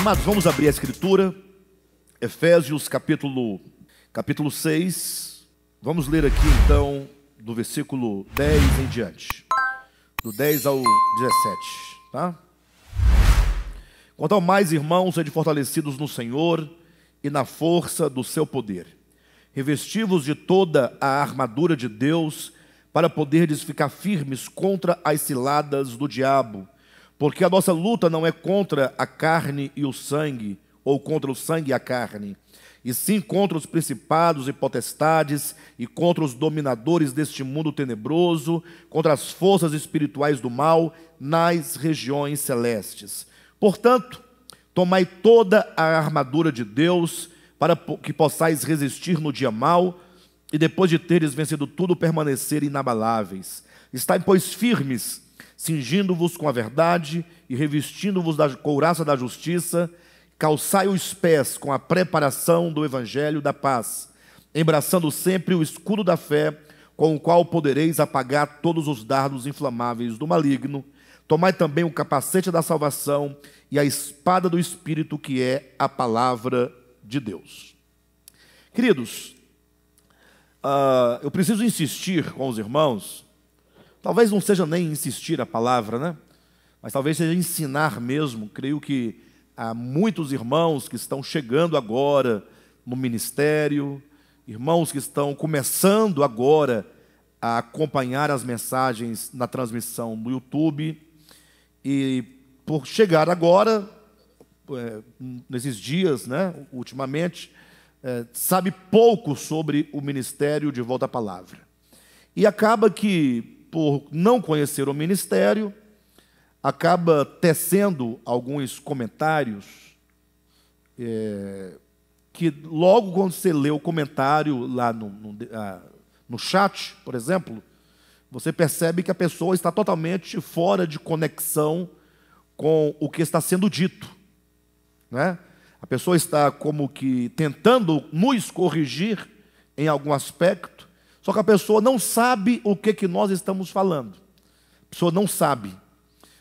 Amados, vamos abrir a Escritura, Efésios capítulo 6. Vamos ler aqui então do versículo 10 em diante, do 10 ao 17, tá? Quanto ao mais, irmãos, sede fortalecidos no Senhor e na força do seu poder. Revesti-vos de toda a armadura de Deus, para poderdes ficar firmes contra as ciladas do diabo. Porque a nossa luta não é contra a carne e o sangue, ou contra o sangue e a carne, e sim contra os principados e potestades, e contra os dominadores deste mundo tenebroso, contra as forças espirituais do mal nas regiões celestes. Portanto, tomai toda a armadura de Deus, para que possais resistir no dia mau, e depois de teres vencido tudo, permanecer inabaláveis. Estai, pois, firmes, cingindo-vos com a verdade e revestindo-vos da couraça da justiça, calçai os pés com a preparação do evangelho da paz, embraçando sempre o escudo da fé, com o qual podereis apagar todos os dardos inflamáveis do maligno. Tomai também o capacete da salvação e a espada do Espírito, que é a palavra de Deus. Queridos, eu preciso insistir com os irmãos. Talvez não seja nem insistir a palavra, né? Mas talvez seja ensinar mesmo. Creio que há muitos irmãos que estão chegando agora no ministério, irmãos que estão começando agora a acompanhar as mensagens na transmissão no YouTube, e por chegar agora, nesses dias, né, ultimamente, sabe pouco sobre o ministério de Volta à Palavra. E acaba que, por não conhecer o ministério, acaba tecendo alguns comentários que logo quando você lê o comentário lá no chat, por exemplo, você percebe que a pessoa está totalmente fora de conexão com o que está sendo dito, né? A pessoa está como que tentando nos corrigir em algum aspecto, só que a pessoa não sabe o que nós estamos falando. A pessoa não sabe.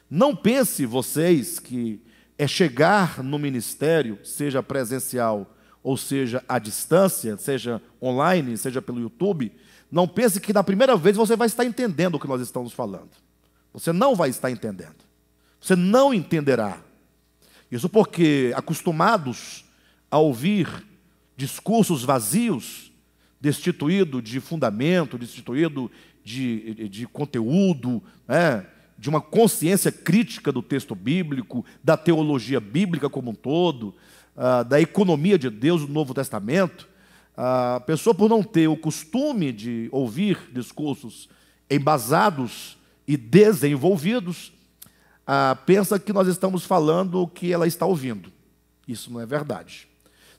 Não pense vocês que é chegar no ministério, seja presencial ou seja à distância, seja online, seja pelo YouTube, não pense que na primeira vez você vai estar entendendo o que nós estamos falando. Você não vai estar entendendo. Você não entenderá. Isso porque, acostumados a ouvir discursos vazios, destituído de fundamento, destituído de conteúdo, né, de uma consciência crítica do texto bíblico, da teologia bíblica como um todo, da economia de Deus no Novo Testamento, a pessoa, por não ter o costume de ouvir discursos embasados e desenvolvidos, pensa que nós estamos falando o que ela está ouvindo. Isso não é verdade.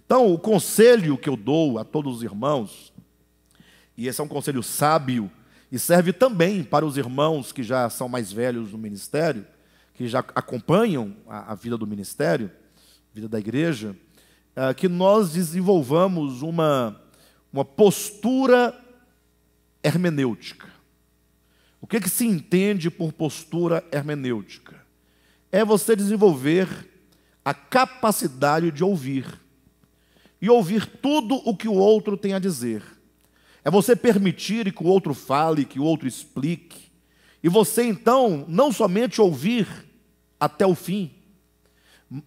Então, o conselho que eu dou a todos os irmãos, e esse é um conselho sábio, e serve também para os irmãos que já são mais velhos no ministério, que já acompanham a vida do ministério, a vida da igreja, que nós desenvolvamos uma postura hermenêutica. O que se entende por postura hermenêutica? É você desenvolver a capacidade de ouvir, e ouvir tudo o que o outro tem a dizer. É você permitir que o outro fale, que o outro explique, e você então não somente ouvir até o fim,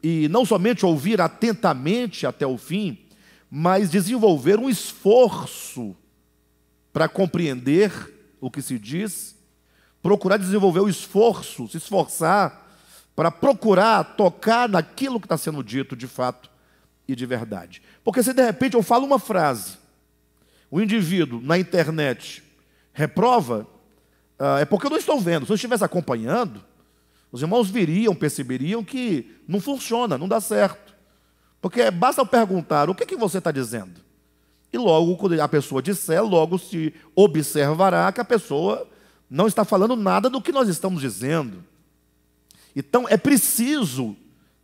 e não somente ouvir atentamente até o fim, mas desenvolver um esforço para compreender o que se diz, procurar desenvolver o esforço, se esforçar para procurar tocar naquilo que está sendo dito de fato e de verdade. Porque se de repente eu falo uma frase, o indivíduo na internet reprova, é porque eu não estou vendo. Se eu estivesse acompanhando, os irmãos viriam, perceberiam que não funciona, não dá certo. Porque basta eu perguntar, o que você está dizendo? E logo, quando a pessoa disser, logo se observará que a pessoa não está falando nada do que nós estamos dizendo. Então, é preciso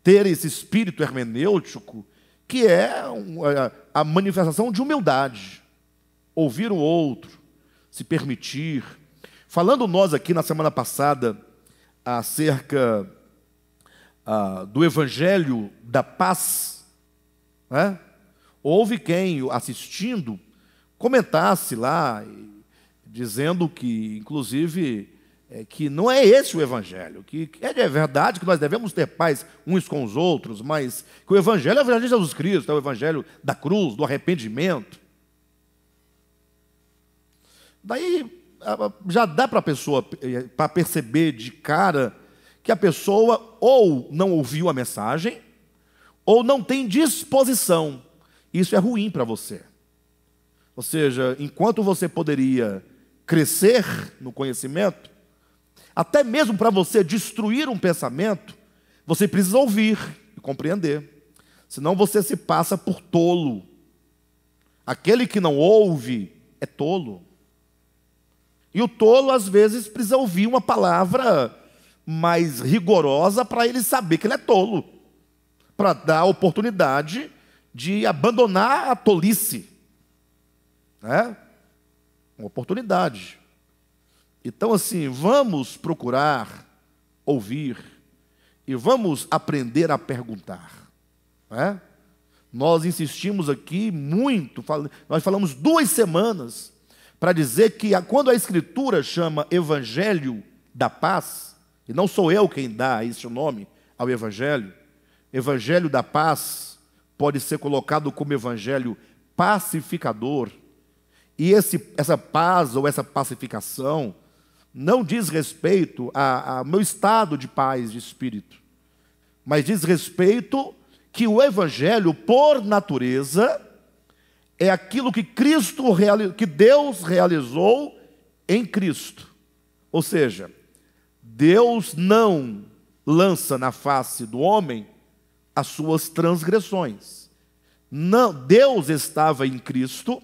ter esse espírito hermenêutico, que é a manifestação de humildade. Ouvir o outro, se permitir. Falando nós aqui na semana passada acerca do Evangelho da Paz, né? Houve quem, assistindo, comentasse lá, dizendo que, inclusive, que não é esse o Evangelho, que é verdade que nós devemos ter paz uns com os outros, mas que o Evangelho é o Evangelho de Jesus Cristo, é o Evangelho da cruz, do arrependimento. Daí já dá para a pessoa para perceber de cara que a pessoa ou não ouviu a mensagem, ou não tem disposição. Isso é ruim para você. Ou seja, enquanto você poderia crescer no conhecimento, até mesmo para você destruir um pensamento, você precisa ouvir e compreender. Senão você se passa por tolo. Aquele que não ouve é tolo. E o tolo, às vezes, precisa ouvir uma palavra mais rigorosa para ele saber que ele é tolo, para dar a oportunidade de abandonar a tolice. Né? Uma oportunidade. Então, assim, vamos procurar ouvir e vamos aprender a perguntar. Né? Nós insistimos aqui muito, nós falamos 2 semanas para dizer que quando a Escritura chama Evangelho da Paz, e não sou eu quem dá esse nome ao Evangelho, Evangelho da Paz pode ser colocado como Evangelho pacificador, e essa paz ou essa pacificação não diz respeito ao meu estado de paz de espírito, mas diz respeito que o Evangelho, por natureza, é aquilo que que Deus realizou em Cristo. Ou seja, Deus não lança na face do homem as suas transgressões. Não, Deus estava em Cristo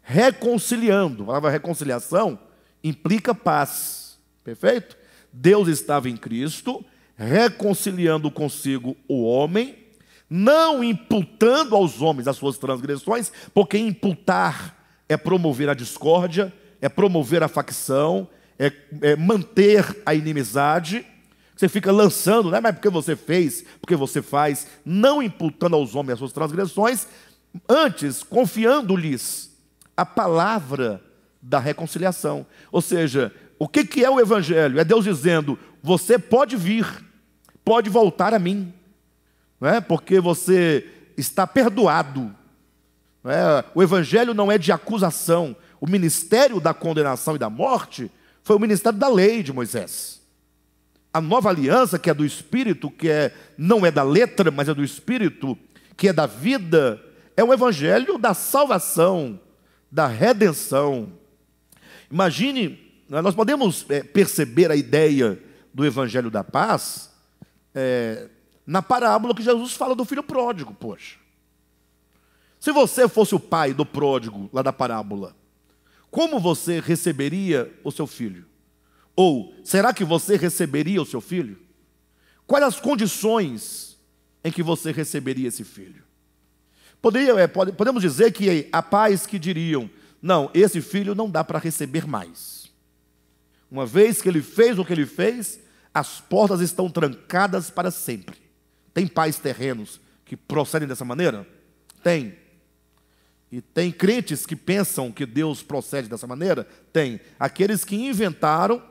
reconciliando. A palavra reconciliação implica paz. Perfeito? Deus estava em Cristo reconciliando consigo o homem, não imputando aos homens as suas transgressões, porque imputar é promover a discórdia, é promover a facção, é manter a inimizade. Você fica lançando, né? Mas porque você fez, porque você faz, não imputando aos homens as suas transgressões, antes confiando-lhes a palavra da reconciliação. Ou seja, o que é o Evangelho? É Deus dizendo: você pode vir, pode voltar a mim, não é? Porque você está perdoado. Não é? O Evangelho não é de acusação. O ministério da condenação e da morte foi o ministério da lei de Moisés. A nova aliança, que é do Espírito, não é da letra, mas é do Espírito, que é da vida, é o Evangelho da salvação, da redenção. Imagine, nós podemos perceber a ideia do Evangelho da Paz na parábola que Jesus fala do filho pródigo. Poxa, se você fosse o pai do pródigo lá da parábola, como você receberia o seu filho? Ou, será que você receberia o seu filho? Quais as condições em que você receberia esse filho? Podemos dizer que há pais que diriam: não, esse filho não dá para receber mais. Uma vez que ele fez o que ele fez, as portas estão trancadas para sempre. Tem pais terrenos que procedem dessa maneira? Tem. E tem crentes que pensam que Deus procede dessa maneira? Tem. Aqueles que inventaram,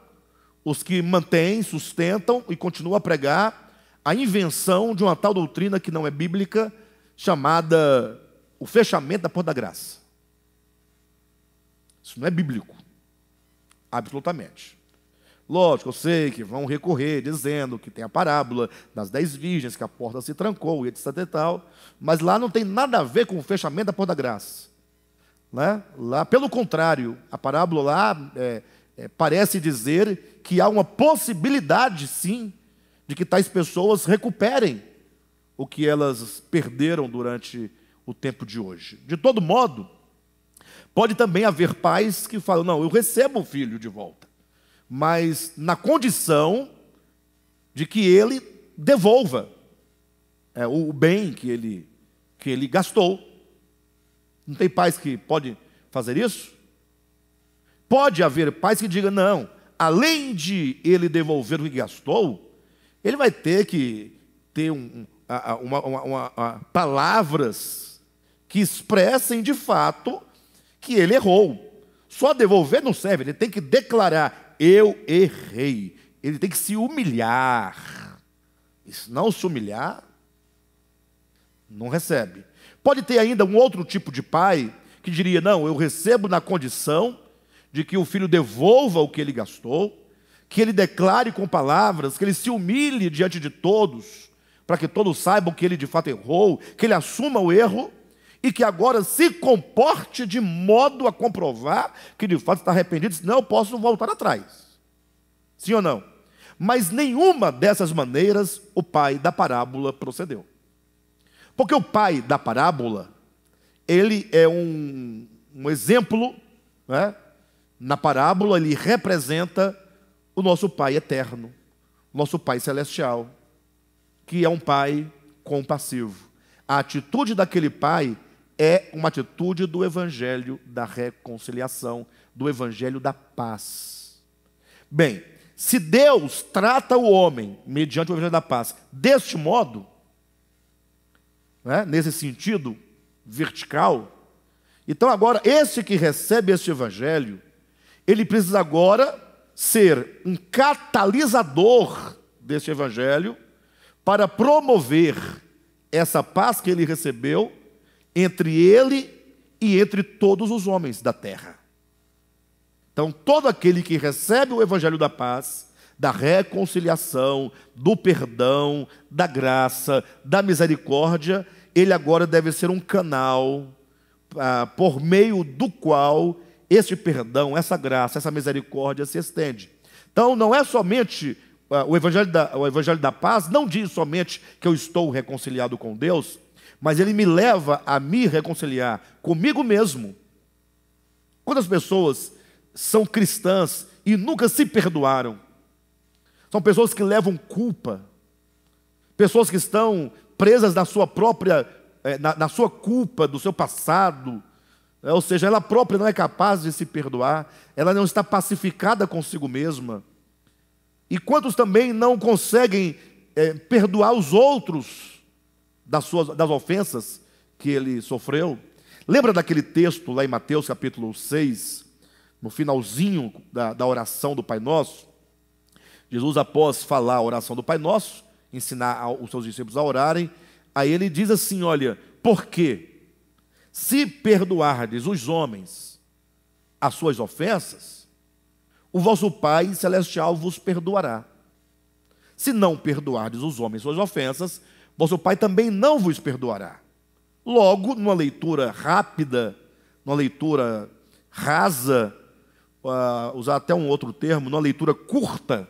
os que mantêm, sustentam e continuam a pregar a invenção de uma tal doutrina que não é bíblica, chamada o fechamento da porta da graça. Isso não é bíblico, absolutamente. Lógico, eu sei que vão recorrer dizendo que tem a parábola das 10 virgens, que a porta se trancou e etc e tal, mas lá não tem nada a ver com o fechamento da porta da graça. Né? Lá, pelo contrário, a parábola lá parece dizer que há uma possibilidade, sim, de que tais pessoas recuperem o que elas perderam durante o tempo de hoje. De todo modo, pode também haver pais que falam: não, eu recebo o filho de volta, mas na condição de que ele devolva o bem que ele gastou. Não tem pais que podem fazer isso? Pode haver pais que digam: não, além de ele devolver o que gastou, ele vai ter que ter palavras que expressem de fato que ele errou. Só devolver não serve, ele tem que declarar: eu errei. Ele tem que se humilhar. E se não se humilhar, não recebe. Pode ter ainda um outro tipo de pai que diria: não, eu recebo na condição de que o filho devolva o que ele gastou, que ele declare com palavras, que ele se humilhe diante de todos, para que todos saibam que ele de fato errou, que ele assuma o erro e que agora se comporte de modo a comprovar que de fato está arrependido, senão eu posso voltar atrás. Sim ou não? Mas nenhuma dessas maneiras o pai da parábola procedeu. Porque o pai da parábola, ele é um exemplo, né? Na parábola ele representa o nosso Pai eterno, o nosso Pai celestial, que é um Pai compassivo. A atitude daquele Pai é uma atitude do Evangelho da reconciliação, do Evangelho da paz. Bem, se Deus trata o homem, mediante o Evangelho da paz, deste modo, né, nesse sentido vertical, então agora, esse que recebe este Evangelho, ele precisa agora ser um catalisador deste Evangelho para promover essa paz que ele recebeu entre ele e entre todos os homens da terra. Então, todo aquele que recebe o Evangelho da paz, da reconciliação, do perdão, da graça, da misericórdia, ele agora deve ser um canal por meio do qual esse perdão, essa graça, essa misericórdia se estende. Então, não é somente o Evangelho da paz, não diz somente que eu estou reconciliado com Deus, mas ele me leva a me reconciliar comigo mesmo. Quantas pessoas são cristãs e nunca se perdoaram? São pessoas que levam culpa, pessoas que estão presas na sua própria, na sua culpa do seu passado. Ou seja, ela própria não é capaz de se perdoar, ela não está pacificada consigo mesma. E quantos também não conseguem perdoar os outros das ofensas que ele sofreu? Lembra daquele texto lá em Mateus capítulo 6, no finalzinho da oração do Pai Nosso? Jesus, após falar a oração do Pai Nosso, ensinar os seus discípulos a orarem, aí ele diz assim: olha, por quê? Se perdoardes os homens as suas ofensas, o vosso Pai celestial vos perdoará. Se não perdoardes os homens suas ofensas, vosso Pai também não vos perdoará. Logo, numa leitura rápida, numa leitura rasa, usar até um outro termo, numa leitura curta,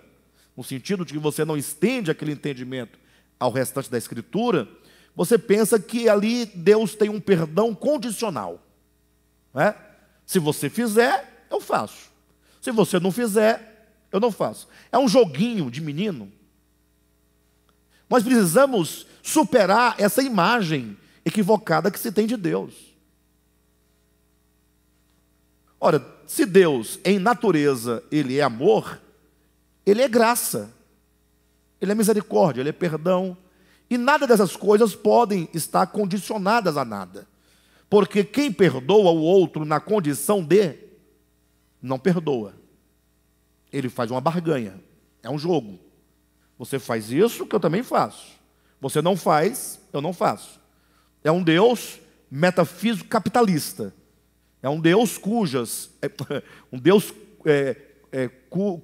no sentido de que você não estende aquele entendimento ao restante da Escritura, você pensa que ali Deus tem um perdão condicional, né? Se você fizer, eu faço. Se você não fizer, eu não faço. É um joguinho de menino. Nós precisamos superar essa imagem equivocada que se tem de Deus. Ora, se Deus, em natureza, Ele é amor, Ele é graça, Ele é misericórdia, Ele é perdão. E nada dessas coisas podem estar condicionadas a nada. Porque quem perdoa o outro na condição de, não perdoa. Ele faz uma barganha, é um jogo. Você faz isso que eu também faço. Você não faz, eu não faço. É um Deus metafísico capitalista. É um Deus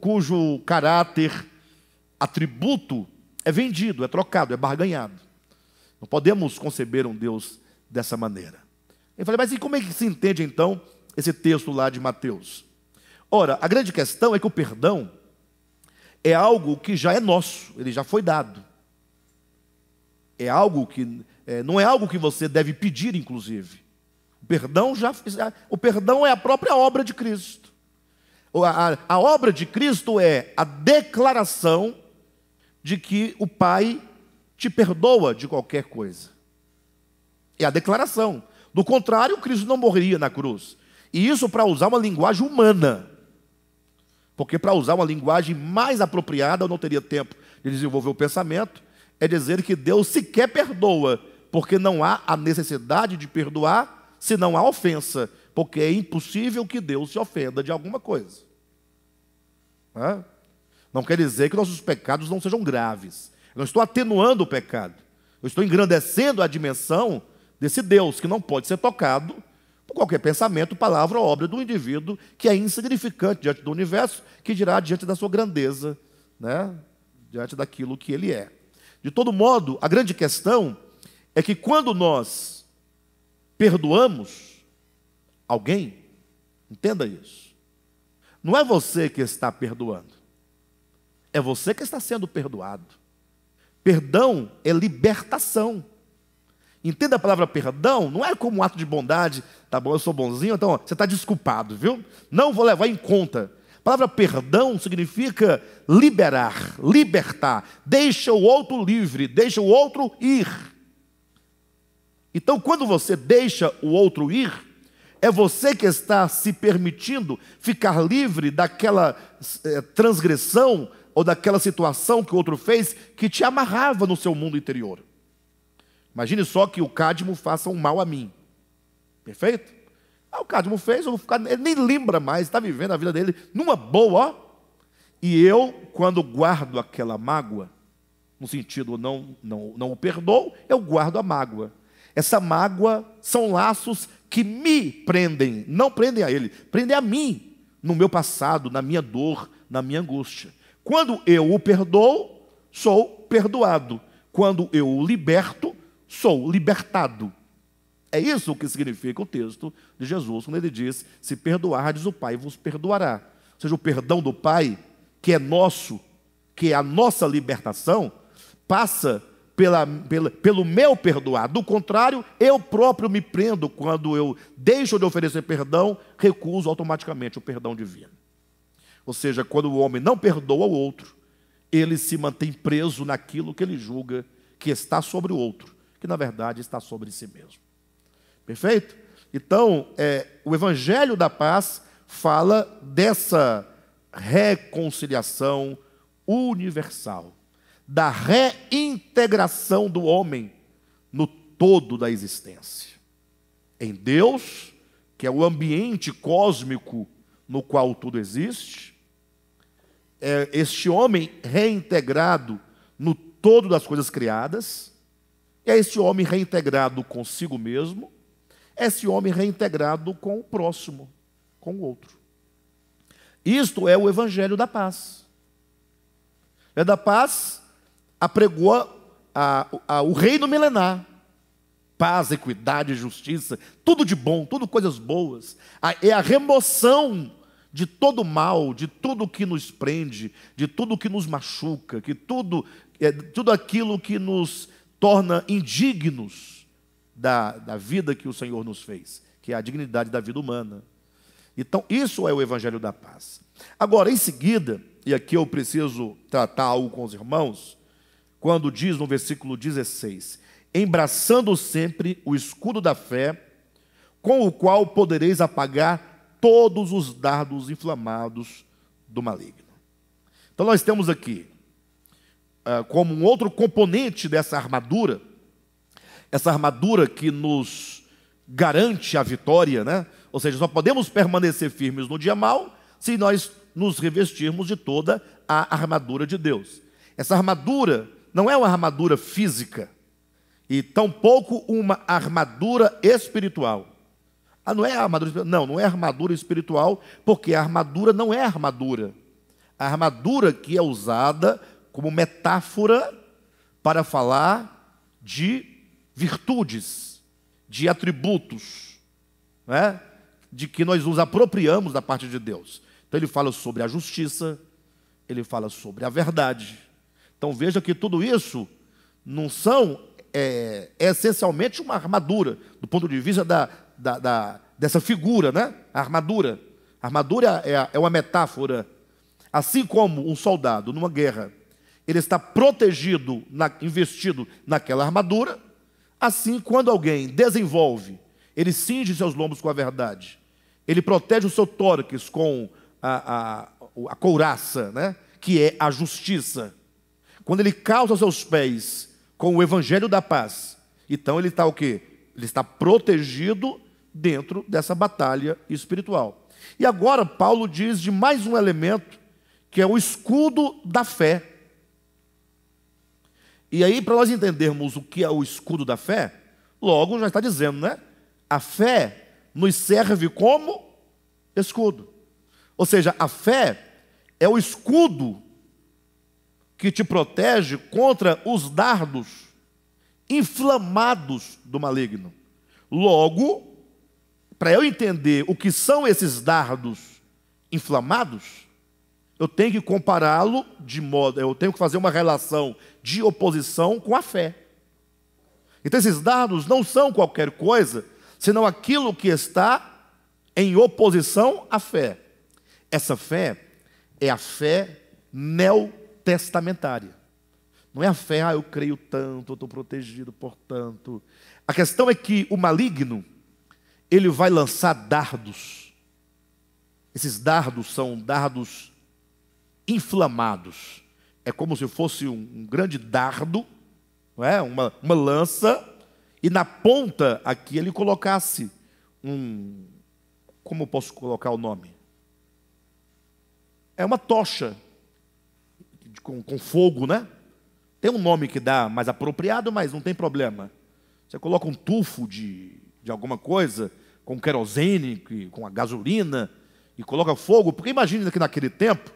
cujo caráter, atributo é vendido, é trocado, é barganhado. Não podemos conceber um Deus dessa maneira. Eu falei, mas e como é que se entende então esse texto lá de Mateus? Ora, a grande questão é que o perdão é algo que já é nosso, ele já foi dado. É algo que não é algo que você deve pedir, inclusive. O perdão é a própria obra de Cristo. A obra de Cristo é a declaração de que o Pai te perdoa de qualquer coisa. É a declaração. Do contrário, Cristo não morreria na cruz. E isso para usar uma linguagem humana. Porque para usar uma linguagem mais apropriada, eu não teria tempo de desenvolver o pensamento, é dizer que Deus sequer perdoa, porque não há a necessidade de perdoar se não há ofensa, porque é impossível que Deus se ofenda de alguma coisa. Não quer dizer que nossos pecados não sejam graves. Eu não estou atenuando o pecado. Eu estou engrandecendo a dimensão desse Deus que não pode ser tocado por qualquer pensamento, palavra ou obra do indivíduo que é insignificante diante do universo, que dirá diante da sua grandeza, né? Diante daquilo que ele é. De todo modo, a grande questão é que quando nós perdoamos alguém, entenda isso, não é você que está perdoando, é você que está sendo perdoado. Perdão é libertação. Entenda a palavra perdão, não é como um ato de bondade, tá bom, eu sou bonzinho, então você está desculpado, viu? Não vou levar em conta. A palavra perdão significa liberar, libertar, deixa o outro livre, deixa o outro ir. Então, quando você deixa o outro ir, é você que está se permitindo ficar livre daquela transgressão ou daquela situação que o outro fez que te amarrava no seu mundo interior. Imagine só que o Cadmo faça um mal a mim. Perfeito? O Cadmo fez, eu vou ficar, ele nem lembra mais, está vivendo a vida dele numa boa, ó. E eu, quando guardo aquela mágoa, no sentido não o perdoo, eu guardo a mágoa. Essa mágoa são laços que me prendem, não prendem a ele, prendem a mim, no meu passado, na minha dor, na minha angústia. Quando eu o perdoo, sou perdoado. Quando eu o liberto, sou libertado. É isso que significa o texto de Jesus, quando ele diz, se perdoardes, o Pai vos perdoará. Ou seja, o perdão do Pai, que é nosso, que é a nossa libertação, passa pelo meu perdoar. Do contrário, eu próprio me prendo quando eu deixo de oferecer perdão, recuso automaticamente o perdão divino. Ou seja, quando o homem não perdoa o outro, ele se mantém preso naquilo que ele julga que está sobre o outro, que na verdade está sobre si mesmo. Perfeito? Então, o Evangelho da Paz fala dessa reconciliação universal, da reintegração do homem no todo da existência. Em Deus, que é o ambiente cósmico no qual tudo existe, este homem reintegrado no todo das coisas criadas, é esse homem reintegrado consigo mesmo, é esse homem reintegrado com o próximo, com o outro. Isto é o Evangelho da Paz. É da paz apregou o reino milenar. Paz, equidade, justiça, tudo de bom, tudo coisas boas. É a remoção de todo mal, de tudo que nos prende, de tudo que nos machuca, tudo aquilo que nos torna indignos da vida que o Senhor nos fez, que é a dignidade da vida humana. Então, isso é o Evangelho da Paz. Agora, em seguida, e aqui eu preciso tratar algo com os irmãos, quando diz no versículo 16, embraçando sempre o escudo da fé, com o qual podereis apagar todos os dardos inflamados do maligno. Então nós temos aqui, como um outro componente dessa armadura, essa armadura que nos garante a vitória, né? Ou seja, só podemos permanecer firmes no dia mau se nós nos revestirmos de toda a armadura de Deus. Essa armadura não é uma armadura física, e tampouco uma armadura espiritual. Não é armadura, não é armadura espiritual, porque a armadura não é armadura. A armadura que é usada como metáfora para falar de virtudes, de atributos, né? De que nós nos apropriamos da parte de Deus. Então ele fala sobre a justiça, ele fala sobre a verdade. Então veja que tudo isso não são essencialmente uma armadura, do ponto de vista dessa figura, né? A armadura é uma metáfora. Assim como um soldado numa guerra, ele está protegido, investido naquela armadura, assim quando alguém desenvolve, ele cinge seus lombos com a verdade, ele protege o seu tórax com a couraça, né? Que é a justiça. Quando ele calça seus pés com o evangelho da paz. Então ele está o quê? Ele está protegido dentro dessa batalha espiritual. E agora Paulo diz de mais um elemento, que é o escudo da fé. E aí, para nós entendermos o que é o escudo da fé, logo já está dizendo, né? A fé nos serve como escudo. Ou seja, a fé é o escudo que te protege contra os dardos inflamados do maligno. Logo, para eu entender o que são esses dardos inflamados, eu tenho que compará-lo eu tenho que fazer uma relação de oposição com a fé. Então esses dardos não são qualquer coisa, senão aquilo que está em oposição à fé. Essa fé é a fé neotestamentária. Não é a fé, eu creio tanto, eu estou protegido, portanto. A questão é que o maligno, ele vai lançar dardos. Esses dardos são dardos inflamados. É como se fosse um grande dardo, não é? uma lança, e na ponta aqui ele colocasse como eu posso colocar o nome? É uma tocha com fogo, né? Tem um nome que dá mais apropriado, mas não tem problema. Você coloca um tufo de alguma coisa, com querosene, com a gasolina, e coloca fogo, porque imagine que naquele tempo,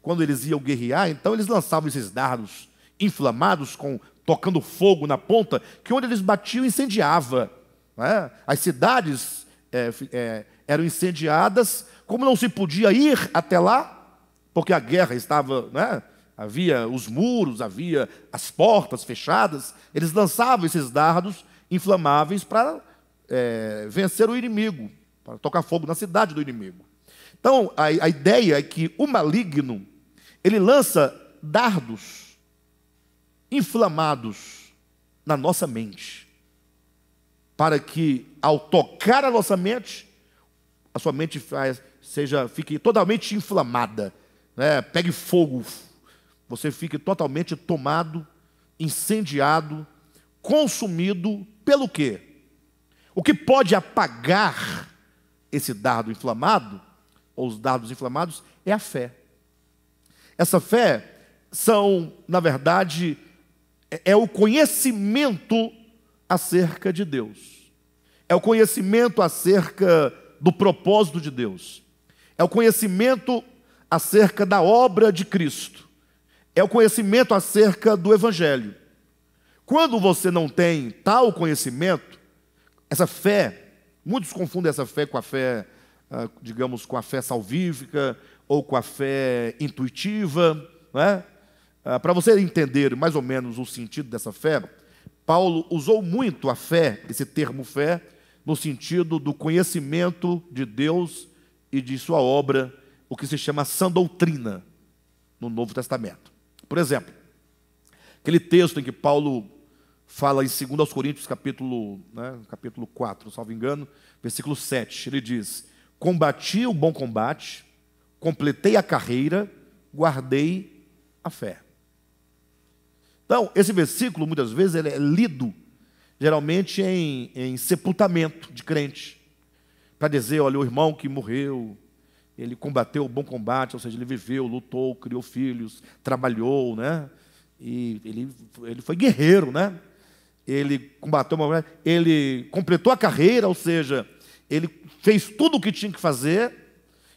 quando eles iam guerrear, então eles lançavam esses dardos inflamados, tocando fogo na ponta, que onde eles batiam incendiava. Né? As cidades eram incendiadas, como não se podia ir até lá, porque a guerra estava, né? Havia os muros, havia as portas fechadas, eles lançavam esses dardos inflamáveis para vencer o inimigo, para tocar fogo na cidade do inimigo. Então, a ideia é que o maligno, ele lança dardos inflamados na nossa mente, para que, ao tocar a nossa mente, a sua mente fique totalmente inflamada, né? Pegue fogo, você fique totalmente tomado, incendiado, consumido pelo quê? O que pode apagar esse dardo inflamado, ou os dardos inflamados, é a fé. Essa fé na verdade, é o conhecimento acerca de Deus. É o conhecimento acerca do propósito de Deus. É o conhecimento acerca da obra de Cristo. É o conhecimento acerca do Evangelho. Quando você não tem tal conhecimento, essa fé, muitos confundem essa fé com a fé, digamos, com a fé salvífica ou com a fé intuitiva, não é? Para você entender mais ou menos o sentido dessa fé, Paulo usou muito a fé, esse termo fé, no sentido do conhecimento de Deus e de sua obra, o que se chama sã doutrina no Novo Testamento. Por exemplo, aquele texto em que Paulo fala em 2 Coríntios, capítulo 4, salvo engano, versículo 7, ele diz: combati o bom combate, completei a carreira, guardei a fé. Então, esse versículo, muitas vezes, ele é lido, geralmente, em sepultamento de crente, para dizer, olha, o irmão que morreu, ele combateu o bom combate, ou seja, ele viveu, lutou, criou filhos, trabalhou, né? E ele foi guerreiro, né? Ele combateu, ele completou a carreira, ou seja, ele fez tudo o que tinha que fazer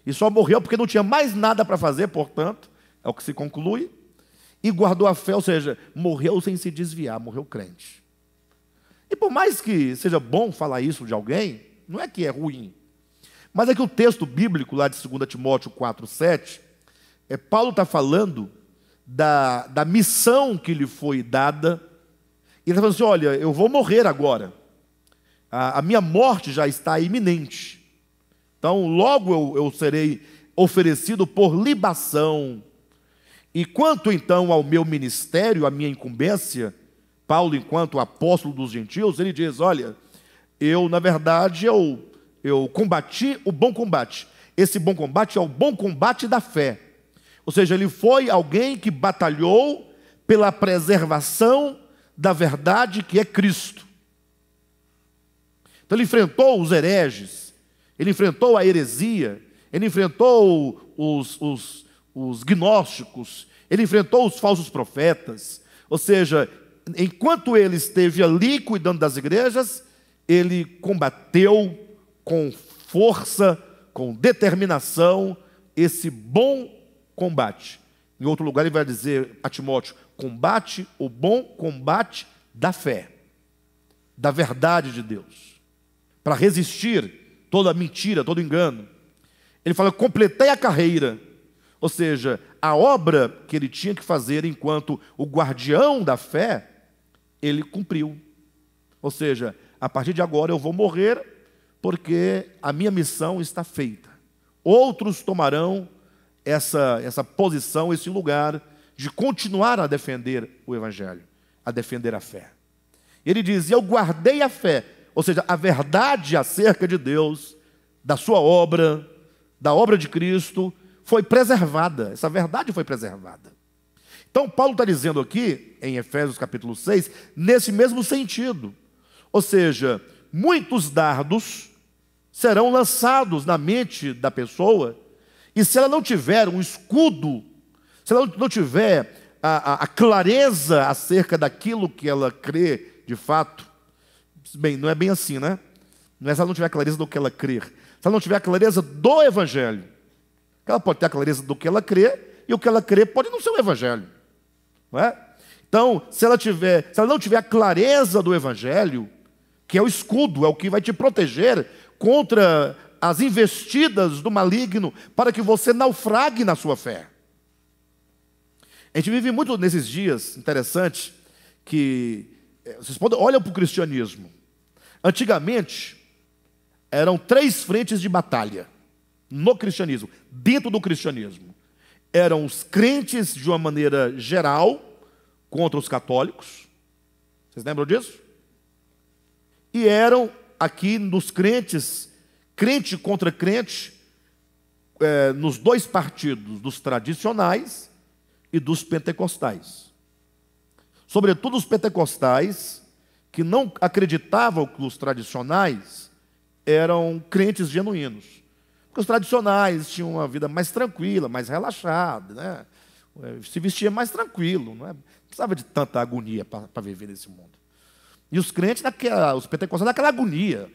e só morreu porque não tinha mais nada para fazer, portanto, é o que se conclui, e guardou a fé, ou seja, morreu sem se desviar, morreu crente. E por mais que seja bom falar isso de alguém, não é que é ruim, mas é que o texto bíblico lá de 2 Timóteo 4,7, Paulo está falando da missão que lhe foi dada, e ele está falando assim, olha, eu vou morrer agora, a minha morte já está iminente, então logo eu serei oferecido por libação. E quanto então ao meu ministério, à minha incumbência, Paulo, enquanto apóstolo dos gentios, ele diz, olha, na verdade, eu combati o bom combate. Esse bom combate é o bom combate da fé. Ou seja, ele foi alguém que batalhou pela preservação da verdade que é Cristo. Então ele enfrentou os hereges, ele enfrentou a heresia, ele enfrentou os gnósticos, ele enfrentou os falsos profetas. Ou seja, enquanto ele esteve ali cuidando das igrejas, ele combateu com força, com determinação, esse bom combate. Em outro lugar ele vai dizer a Timóteo: combate o bom combate da fé, da verdade de Deus, para resistir toda mentira, todo engano. Ele fala: completei a carreira, ou seja, a obra que ele tinha que fazer enquanto o guardião da fé, ele cumpriu. Ou seja, a partir de agora eu vou morrer porque a minha missão está feita. Outros tomarão essa posição, esse lugar de continuar a defender o Evangelho, a defender a fé. Ele diz: eu guardei a fé, ou seja, a verdade acerca de Deus, da sua obra, da obra de Cristo, foi preservada. Essa verdade foi preservada. Então Paulo está dizendo aqui, em Efésios capítulo 6, nesse mesmo sentido. Ou seja, muitos dardos serão lançados na mente da pessoa, e se ela não tiver um escudo, se ela não tiver a clareza acerca daquilo que ela crê de fato, bem, não é bem assim, né? Não é se ela não tiver clareza do que ela crê, se ela não tiver a clareza do Evangelho. Ela pode ter a clareza do que ela crê, e o que ela crê pode não ser o Evangelho, não é? Então, se ela não tiver a clareza do Evangelho, que é o escudo, é o que vai te proteger contra as investidas do maligno, para que você naufrague na sua fé. A gente vive muito nesses dias, interessante, que vocês olham para o cristianismo. Antigamente, eram 3 frentes de batalha no cristianismo, dentro do cristianismo. Eram os crentes de uma maneira geral contra os católicos. Vocês lembram disso? E eram aqui nos crentes, crente contra crente, nos 2 partidos, dos tradicionais e dos pentecostais. Sobretudo os pentecostais, que não acreditavam que os tradicionais eram crentes genuínos. Porque os tradicionais tinham uma vida mais tranquila, mais relaxada, né? Se vestia mais tranquilo, não precisava de tanta agonia para viver nesse mundo. E os crentes, os pentecostais, naquela agonia,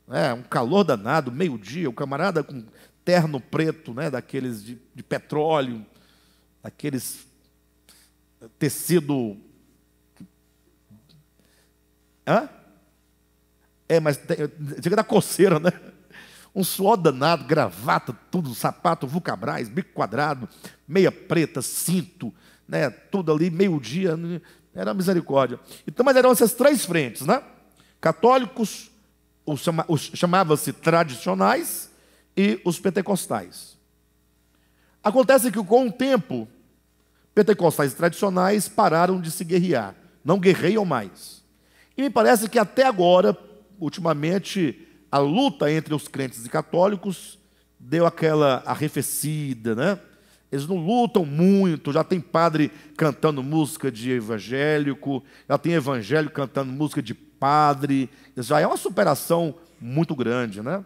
né? Um calor danado, meio-dia, o camarada com terno preto, né? Daqueles de petróleo, daqueles tecido. Mas chega da coceira, né? Um suor danado, gravata, tudo, sapato, vulcabrais, bico quadrado, meia preta, cinto, né? Tudo ali, meio-dia, era misericórdia. Então, mas eram essas 3 frentes, né? Católicos, chamava-se tradicionais, e os pentecostais. Acontece que com o tempo, pentecostais e tradicionais pararam de se guerrear, não guerreiam mais. E me parece que até agora, ultimamente, a luta entre os crentes e católicos deu aquela arrefecida, né? Eles não lutam muito, já tem padre cantando música de evangélico, já tem evangélico cantando música de padre, já é uma superação muito grande, né?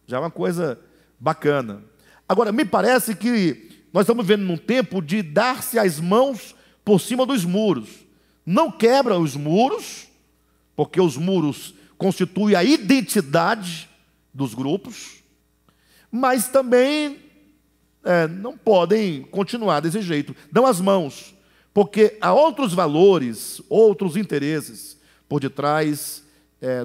Já é uma coisa bacana. Agora, me parece que nós estamos vivendo num tempo de dar-se as mãos por cima dos muros. Não quebra os muros, porque os muros constituem a identidade dos grupos, mas também não podem continuar desse jeito. Dão as mãos, porque há outros valores, outros interesses por detrás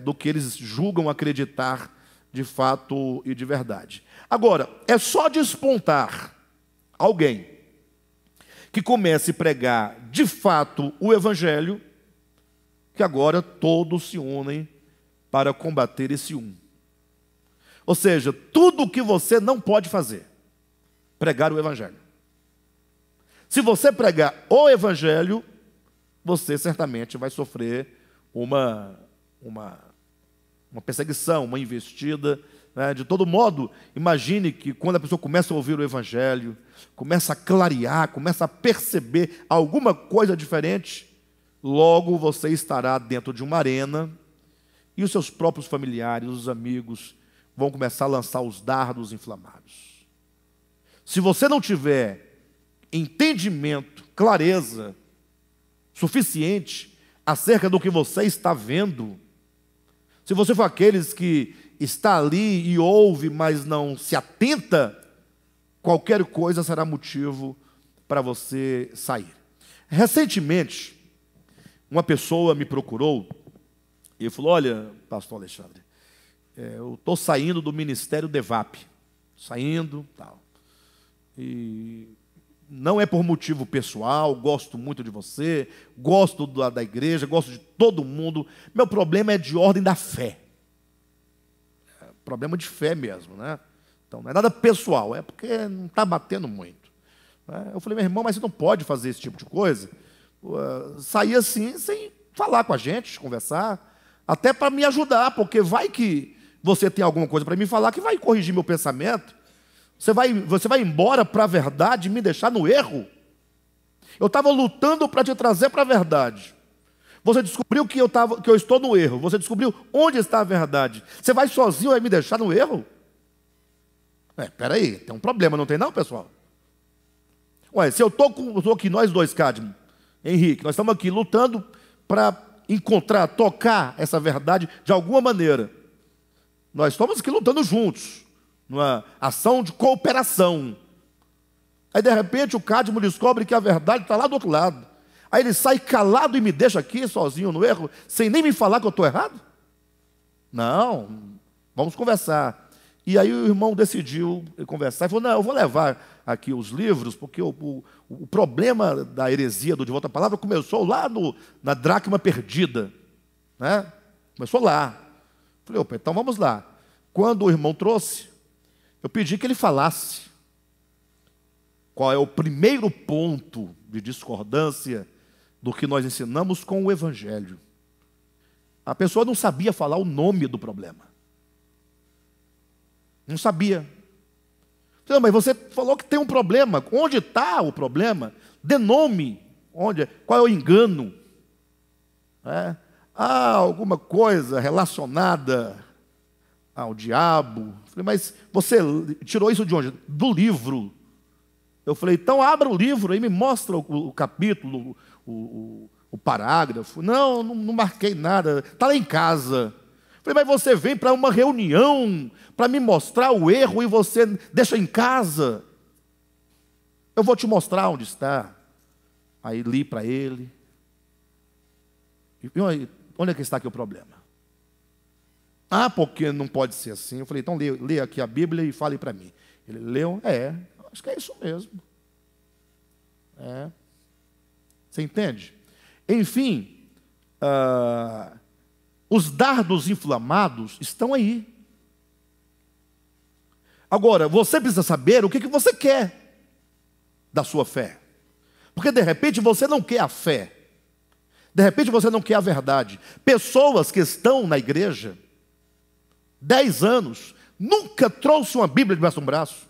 do que eles julgam acreditar de fato e de verdade. Agora, é só despontar alguém que comece a pregar de fato o Evangelho, que agora todos se unem para combater esse um. Ou seja, tudo o que você não pode fazer, pregar o Evangelho. Se você pregar o Evangelho, você certamente vai sofrer uma perseguição, uma investida, né? De todo modo, imagine que quando a pessoa começa a ouvir o Evangelho, começa a clarear, começa a perceber alguma coisa diferente, logo você estará dentro de uma arena e os seus próprios familiares, os amigos, vão começar a lançar os dardos inflamados. Se você não tiver entendimento, clareza suficiente acerca do que você está vendo, se você for aqueles que está ali e ouve, mas não se atenta, qualquer coisa será motivo para você sair. Recentemente, uma pessoa me procurou e falou: olha, pastor Alexandre, eu estou saindo do ministério DEVAP, saindo, tal. E não é por motivo pessoal, gosto muito de você, gosto da igreja, gosto de todo mundo. Meu problema é de ordem da fé. É problema de fé mesmo, né? Então não é nada pessoal, é porque não está batendo muito. Eu falei: meu irmão, mas você não pode fazer esse tipo de coisa? Sair assim, sem falar com a gente, conversar, até para me ajudar, porque vai que você tem alguma coisa para me falar que vai corrigir meu pensamento. Você vai embora para a verdade e me deixar no erro? Eu estava lutando para te trazer para a verdade. Você descobriu que eu estou no erro. Você descobriu onde está a verdade. Você vai sozinho e me deixar no erro? Peraí, tem um problema, não tem não, pessoal? Ué, se eu estou aqui, nós dois, Cadmo, Henrique, nós estamos aqui lutando para encontrar, tocar essa verdade de alguma maneira. Nós estamos aqui lutando juntos, numa ação de cooperação. Aí de repente o Cadmo descobre que a verdade está lá do outro lado. Aí ele sai calado e me deixa aqui sozinho no erro, sem nem me falar que eu estou errado? Não, vamos conversar. E aí o irmão decidiu conversar e falou: não, eu vou levar aqui os livros, porque o problema da heresia do De Volta à Palavra começou lá na dracma perdida, né? Começou lá. Falei: opa, então vamos lá. Quando o irmão trouxe, eu pedi que ele falasse qual é o primeiro ponto de discordância do que nós ensinamos com o Evangelho. A pessoa não sabia falar o nome do problema. Não sabia. Não, mas você falou que tem um problema. Onde está o problema? Dê nome. Qual é o engano? Alguma coisa relacionada ao diabo. Falei: mas você tirou isso de onde? Do livro. Eu falei: então abra o livro e me mostra o capítulo, o parágrafo. Não marquei nada. Está lá em casa. Falei: mas você vem para uma reunião para me mostrar o erro e você deixa em casa? Eu vou te mostrar onde está. Aí li para ele. E onde é que está aqui o problema? Porque não pode ser assim. Eu falei: então lê aqui a Bíblia e fale para mim. Ele leu: acho que é isso mesmo. Você entende? Enfim, os dardos inflamados estão aí. Agora, você precisa saber o que você quer da sua fé. Porque de repente você não quer a fé. De repente você não quer a verdade. Pessoas que estão na igreja 10 anos, nunca trouxe uma Bíblia debaixo de um braço.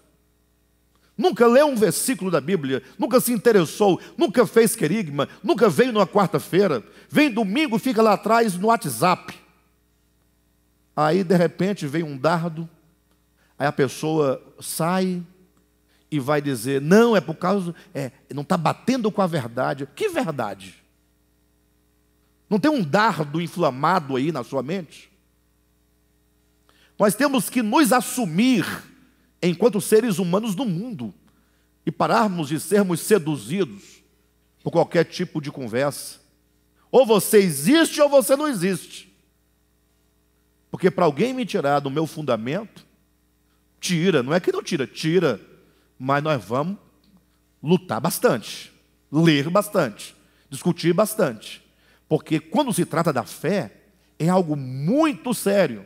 Nunca leu um versículo da Bíblia, nunca se interessou, nunca fez querigma, nunca veio numa quarta-feira, vem domingo e fica lá atrás no WhatsApp. Aí de repente vem um dardo, aí a pessoa sai e vai dizer: não, é por causa, não está batendo com a verdade. Que verdade? Não tem um dardo inflamado aí na sua mente? Nós temos que nos assumir enquanto seres humanos do mundo e pararmos de sermos seduzidos por qualquer tipo de conversa. Ou você existe ou você não existe. Porque para alguém me tirar do meu fundamento, tira, não é que não tira, tira, mas nós vamos lutar bastante, ler bastante, discutir bastante. Porque quando se trata da fé, é algo muito sério.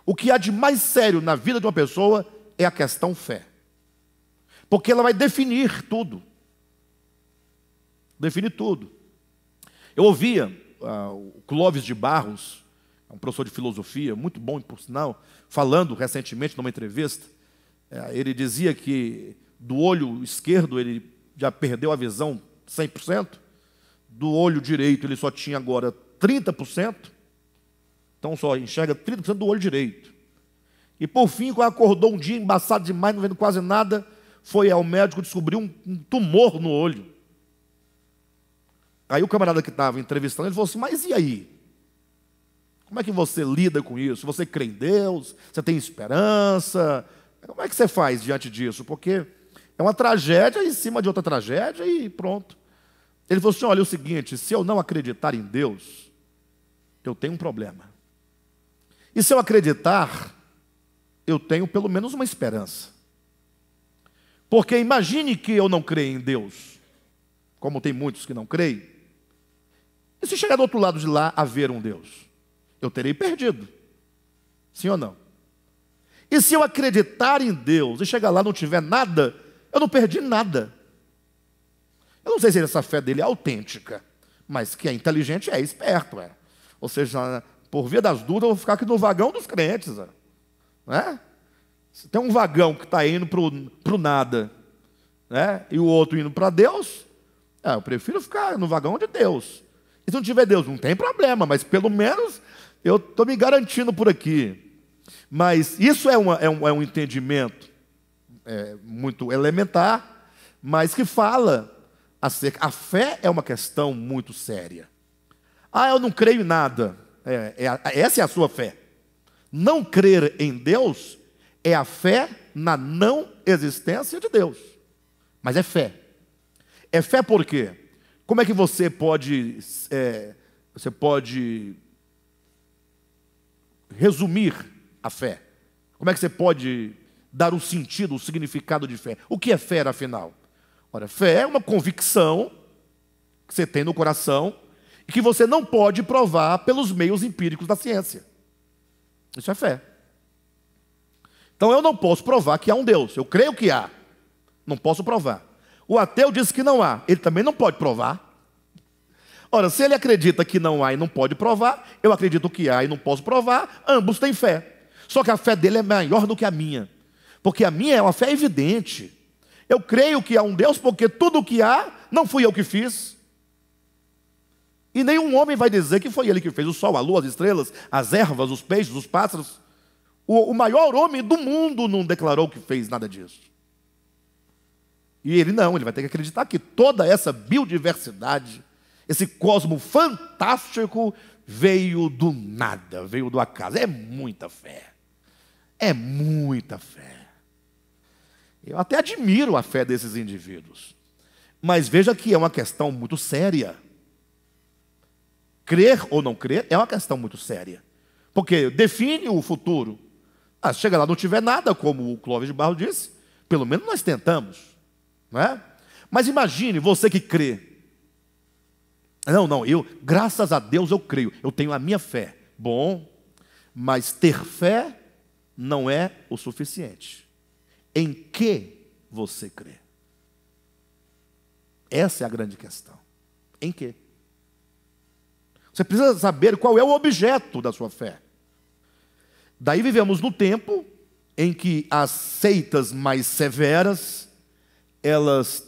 O que há de mais sério na vida de uma pessoa é a questão fé. Porque ela vai definir tudo. Definir tudo. Eu ouvia o Clóvis de Barros, um professor de filosofia, muito bom por sinal, falando recentemente numa entrevista. Ele dizia que do olho esquerdo ele já perdeu a visão 100%, do olho direito ele só tinha agora 30%, então só enxerga 30% do olho direito. E por fim, quando acordou um dia embaçado demais, não vendo quase nada, foi ao médico, descobriu um tumor no olho. Aí o camarada que estava entrevistando, ele falou assim: mas e aí? Como é que você lida com isso? Você crê em Deus? Você tem esperança? Como é que você faz diante disso? Porque é uma tragédia em cima de outra tragédia e pronto. Ele falou assim: olha, é o seguinte, se eu não acreditar em Deus, eu tenho um problema. E se eu acreditar, eu tenho pelo menos uma esperança. Porque imagine que eu não creio em Deus, como tem muitos que não creem, e se chegar do outro lado de lá haver um Deus? Eu terei perdido. Sim ou não? E se eu acreditar em Deus e chegar lá e não tiver nada, eu não perdi nada. Eu não sei se essa fé dele é autêntica, mas que é inteligente, é esperto. Ou seja, por via das dúvidas, eu vou ficar aqui no vagão dos crentes. Né? Se tem um vagão que está indo para o nada, né? E o outro indo para Deus, eu prefiro ficar no vagão de Deus. E se não tiver Deus, não tem problema, mas pelo menos eu estou me garantindo por aqui. Mas isso é um entendimento muito elementar, mas que fala acerca. A fé é uma questão muito séria. Eu não creio em nada. Essa é a sua fé. Não crer em Deus é a fé na não existência de Deus. Mas é fé. É fé por quê? Como é que você pode resumir a fé? Como é que você pode dar o sentido, o significado de fé? O que é fé, afinal? Ora, fé é uma convicção que você tem no coração e que você não pode provar pelos meios empíricos da ciência. Isso é fé. Então eu não posso provar que há um Deus. Eu creio que há. Não posso provar. O ateu diz que não há. Ele também não pode provar. Ora, se ele acredita que não há e não pode provar, eu acredito que há e não posso provar, ambos têm fé. Só que a fé dele é maior do que a minha. Porque a minha é uma fé evidente. Eu creio que há um Deus porque tudo o que há não fui eu que fiz. E nenhum homem vai dizer que foi ele que fez o sol, a lua, as estrelas, as ervas, os peixes, os pássaros. O maior homem do mundo não declarou que fez nada disso. E ele não, ele vai ter que acreditar que toda essa biodiversidade, esse cosmo fantástico, veio do nada, veio do acaso. É muita fé. É muita fé. Eu até admiro a fé desses indivíduos. Mas veja que é uma questão muito séria. Crer ou não crer é uma questão muito séria. Porque define o futuro. Chega lá, não tiver nada, como o Clóvis de Barro disse, pelo menos nós tentamos. Não é? Mas imagine você que crê. Não, graças a Deus eu creio, eu tenho a minha fé. Bom, mas ter fé não é o suficiente. Em que você crê? Essa é a grande questão. Em que? Você precisa saber qual é o objeto da sua fé. Daí vivemos no tempo em que as seitas mais severas, elas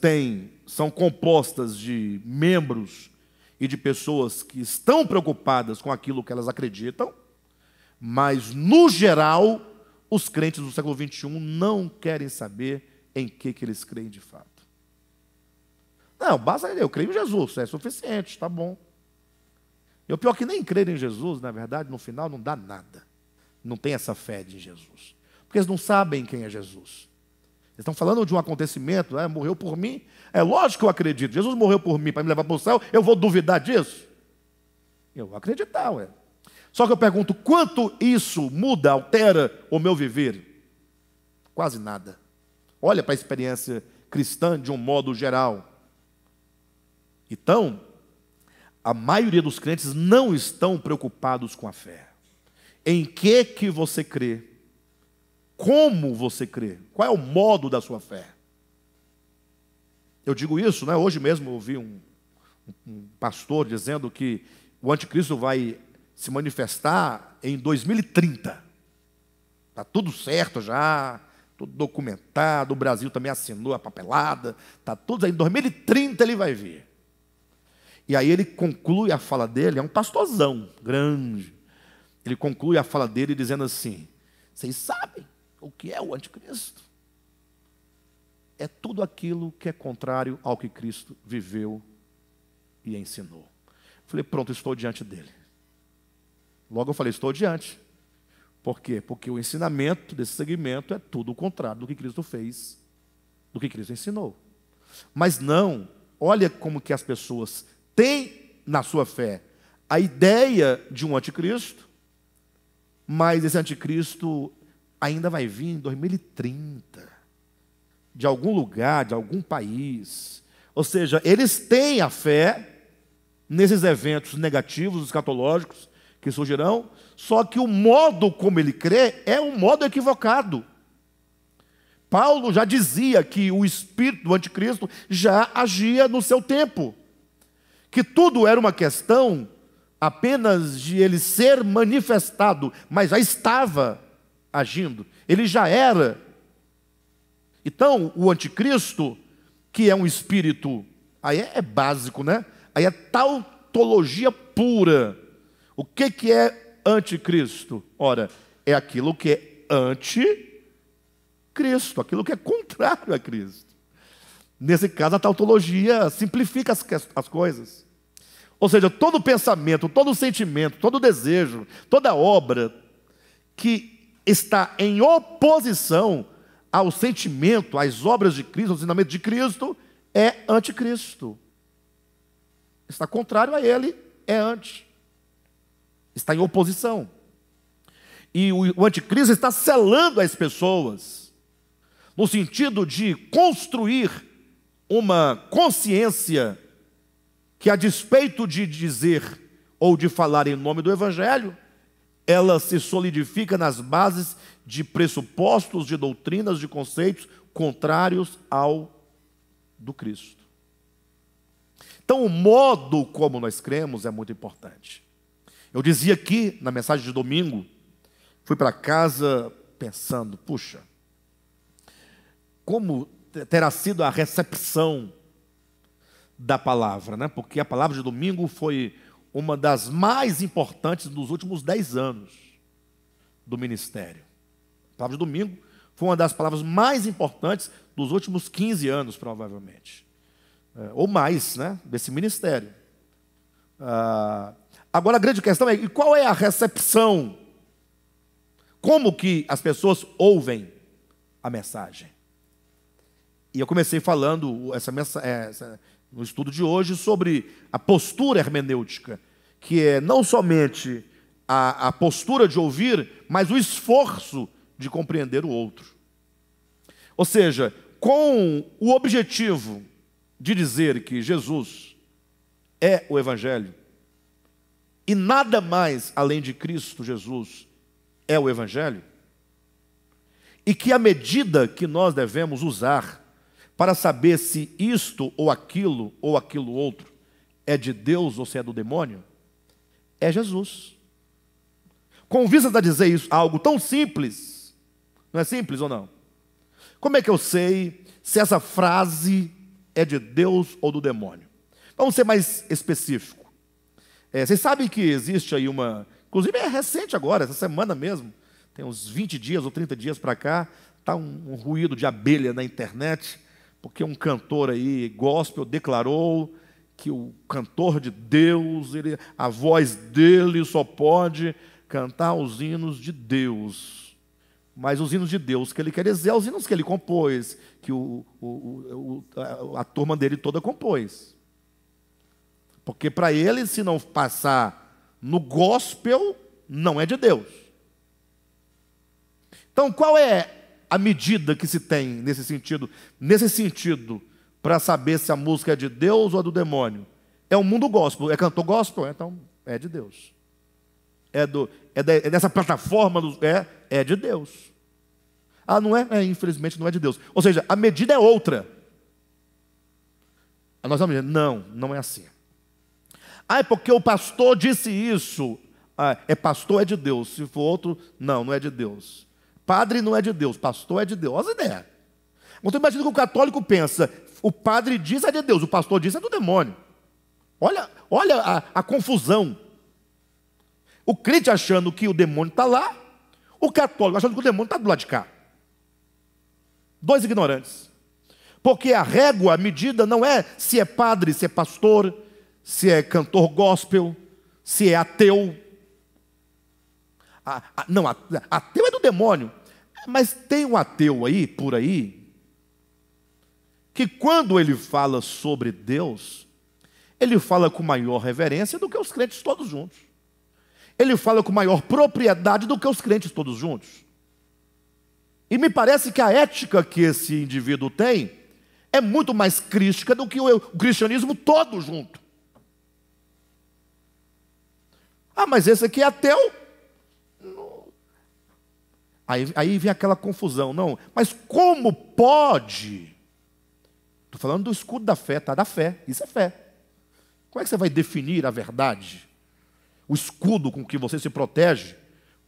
são compostas de membros e de pessoas que estão preocupadas com aquilo que elas acreditam, mas, no geral, os crentes do século XXI não querem saber em que eles creem de fato. Não, basta eu creio em Jesus, é suficiente, está bom. E o pior é que nem crer em Jesus, na verdade, no final não dá nada. Não tem essa fé de Jesus. Porque eles não sabem quem é Jesus. Eles estão falando de um acontecimento, morreu por mim. É lógico que eu acredito. Jesus morreu por mim para me levar para o céu. Eu vou duvidar disso? Eu vou acreditar, Só que eu pergunto, quanto isso muda, altera o meu viver? Quase nada. Olha para a experiência cristã de um modo geral. Então, a maioria dos crentes não estão preocupados com a fé. Em que você crê? Como você crê? Qual é o modo da sua fé? Eu digo isso, hoje mesmo eu ouvi um pastor dizendo que o anticristo vai se manifestar em 2030. Está tudo certo já, tudo documentado, o Brasil também assinou a papelada, está tudo aí, em 2030 ele vai vir. E aí ele conclui a fala dele, é um pastorzão grande. Ele conclui a fala dele dizendo assim: vocês sabem o que é o anticristo? É tudo aquilo que é contrário ao que Cristo viveu e ensinou. Falei, pronto, estou diante dele. Logo eu falei, estou diante. Por quê? Porque o ensinamento desse segmento é tudo o contrário do que Cristo fez, do que Cristo ensinou. Mas não, olha como que as pessoas têm na sua fé a ideia de um anticristo, mas esse anticristo ainda vai vir em 2030, de algum lugar, de algum país. Ou seja, eles têm a fé nesses eventos negativos, escatológicos, que surgirão, só que o modo como ele crê é um modo equivocado. Paulo já dizia que o espírito do anticristo já agia no seu tempo, que tudo era uma questão apenas de ele ser manifestado, mas já estava agindo, ele já era. Então, o anticristo, que é um espírito, aí é básico, né? Aí é tautologia pura. O que é anticristo? Ora, é aquilo que é anticristo, aquilo que é contrário a Cristo. Nesse caso, a tautologia simplifica as coisas. Ou seja, todo pensamento, todo sentimento, todo desejo, toda obra que está em oposição ao sentimento, às obras de Cristo, ao ensinamento de Cristo, é anticristo. Está contrário a ele, é anti. Está em oposição. E o anticristo está selando as pessoas, no sentido de construir uma consciência que, a despeito de dizer ou de falar em nome do Evangelho, ela se solidifica nas bases de pressupostos, de doutrinas, de conceitos contrários ao do Cristo. Então, o modo como nós cremos é muito importante. Eu dizia aqui, na mensagem de domingo, fui para casa pensando, puxa, como terá sido a recepção da palavra, né? Porque a palavra de domingo foi uma das mais importantes dos últimos 10 anos do ministério. A palavra de domingo foi uma das palavras mais importantes dos últimos 15 anos, provavelmente. Ou mais, né? Desse ministério. Agora a grande questão é, e qual é a recepção? Como que as pessoas ouvem a mensagem? E eu comecei falando no estudo de hoje sobre a postura hermenêutica, que é não somente a postura de ouvir, mas o esforço de compreender o outro. Ou seja, com o objetivo de dizer que Jesus é o Evangelho, e nada mais além de Cristo Jesus é o Evangelho, e que a medida que nós devemos usar para saber se isto ou aquilo outro é de Deus ou se é do demônio, é Jesus. Com vista a dizer isso, algo tão simples, não é simples ou não? Como é que eu sei se essa frase é de Deus ou do demônio? Vamos ser mais específico. Vocês sabem que existe aí inclusive é recente agora, essa semana mesmo, tem uns 20 dias ou 30 dias para cá, está um ruído de abelha na internet, porque um cantor aí, gospel, declarou que o cantor de Deus, a voz dele só pode cantar os hinos de Deus. Mas os hinos de Deus que ele quer dizer, os hinos que ele compôs, que a turma dele toda compôs. Porque para ele, se não passar no gospel, não é de Deus. Então, qual é a medida que se tem nesse sentido? Nesse sentido, para saber se a música é de Deus ou é do demônio? É o mundo gospel. É cantor gospel? Então, é de Deus. É dessa plataforma, é de Deus. Ah, não é? Infelizmente não é de Deus. Ou seja, a medida é outra. Nós vamos dizer, não é assim. É porque o pastor disse isso. Pastor é de Deus. Se for outro, não é de Deus. Padre não é de Deus, pastor é de Deus. Olha as ideias. Então imagina que o católico pensa, o padre diz é de Deus, o pastor diz é do demônio. Olha a confusão. O crente achando que o demônio está lá, o católico achando que o demônio está do lado de cá. Dois ignorantes. Porque a régua, a medida, não é se é padre, se é pastor, se é cantor gospel, se é ateu. Não, ateu é do demônio. Mas tem um ateu aí, por aí, que quando ele fala sobre Deus, ele fala com maior reverência do que os crentes todos juntos. Ele fala com maior propriedade do que os crentes todos juntos. E me parece que a ética que esse indivíduo tem é muito mais crística do que o cristianismo todo junto. Mas esse aqui é ateu. Aí vem aquela confusão. Não, mas como pode? Estou falando do escudo da fé, tá? Da fé, isso é fé. Como é que você vai definir a verdade? O escudo com que você se protege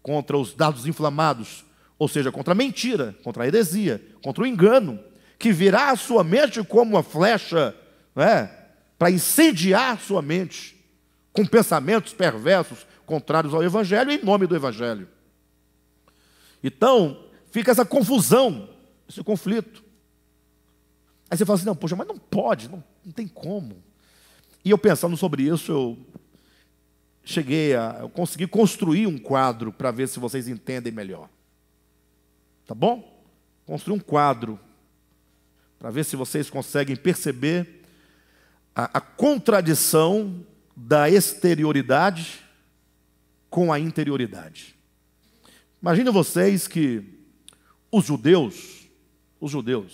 contra os dardos inflamados, ou seja, contra a mentira, contra a heresia, contra o engano, que virá à sua mente como uma flecha, para incendiar sua mente, com pensamentos perversos, contrários ao Evangelho, em nome do Evangelho. Então, fica essa confusão, esse conflito. Aí você fala assim, não, poxa, mas não pode, não tem como. E eu pensando sobre isso, eu consegui construir um quadro para ver se vocês entendem melhor. Tá bom? Construir um quadro para ver se vocês conseguem perceber a contradição da exterioridade com a interioridade. Imagine vocês que os judeus,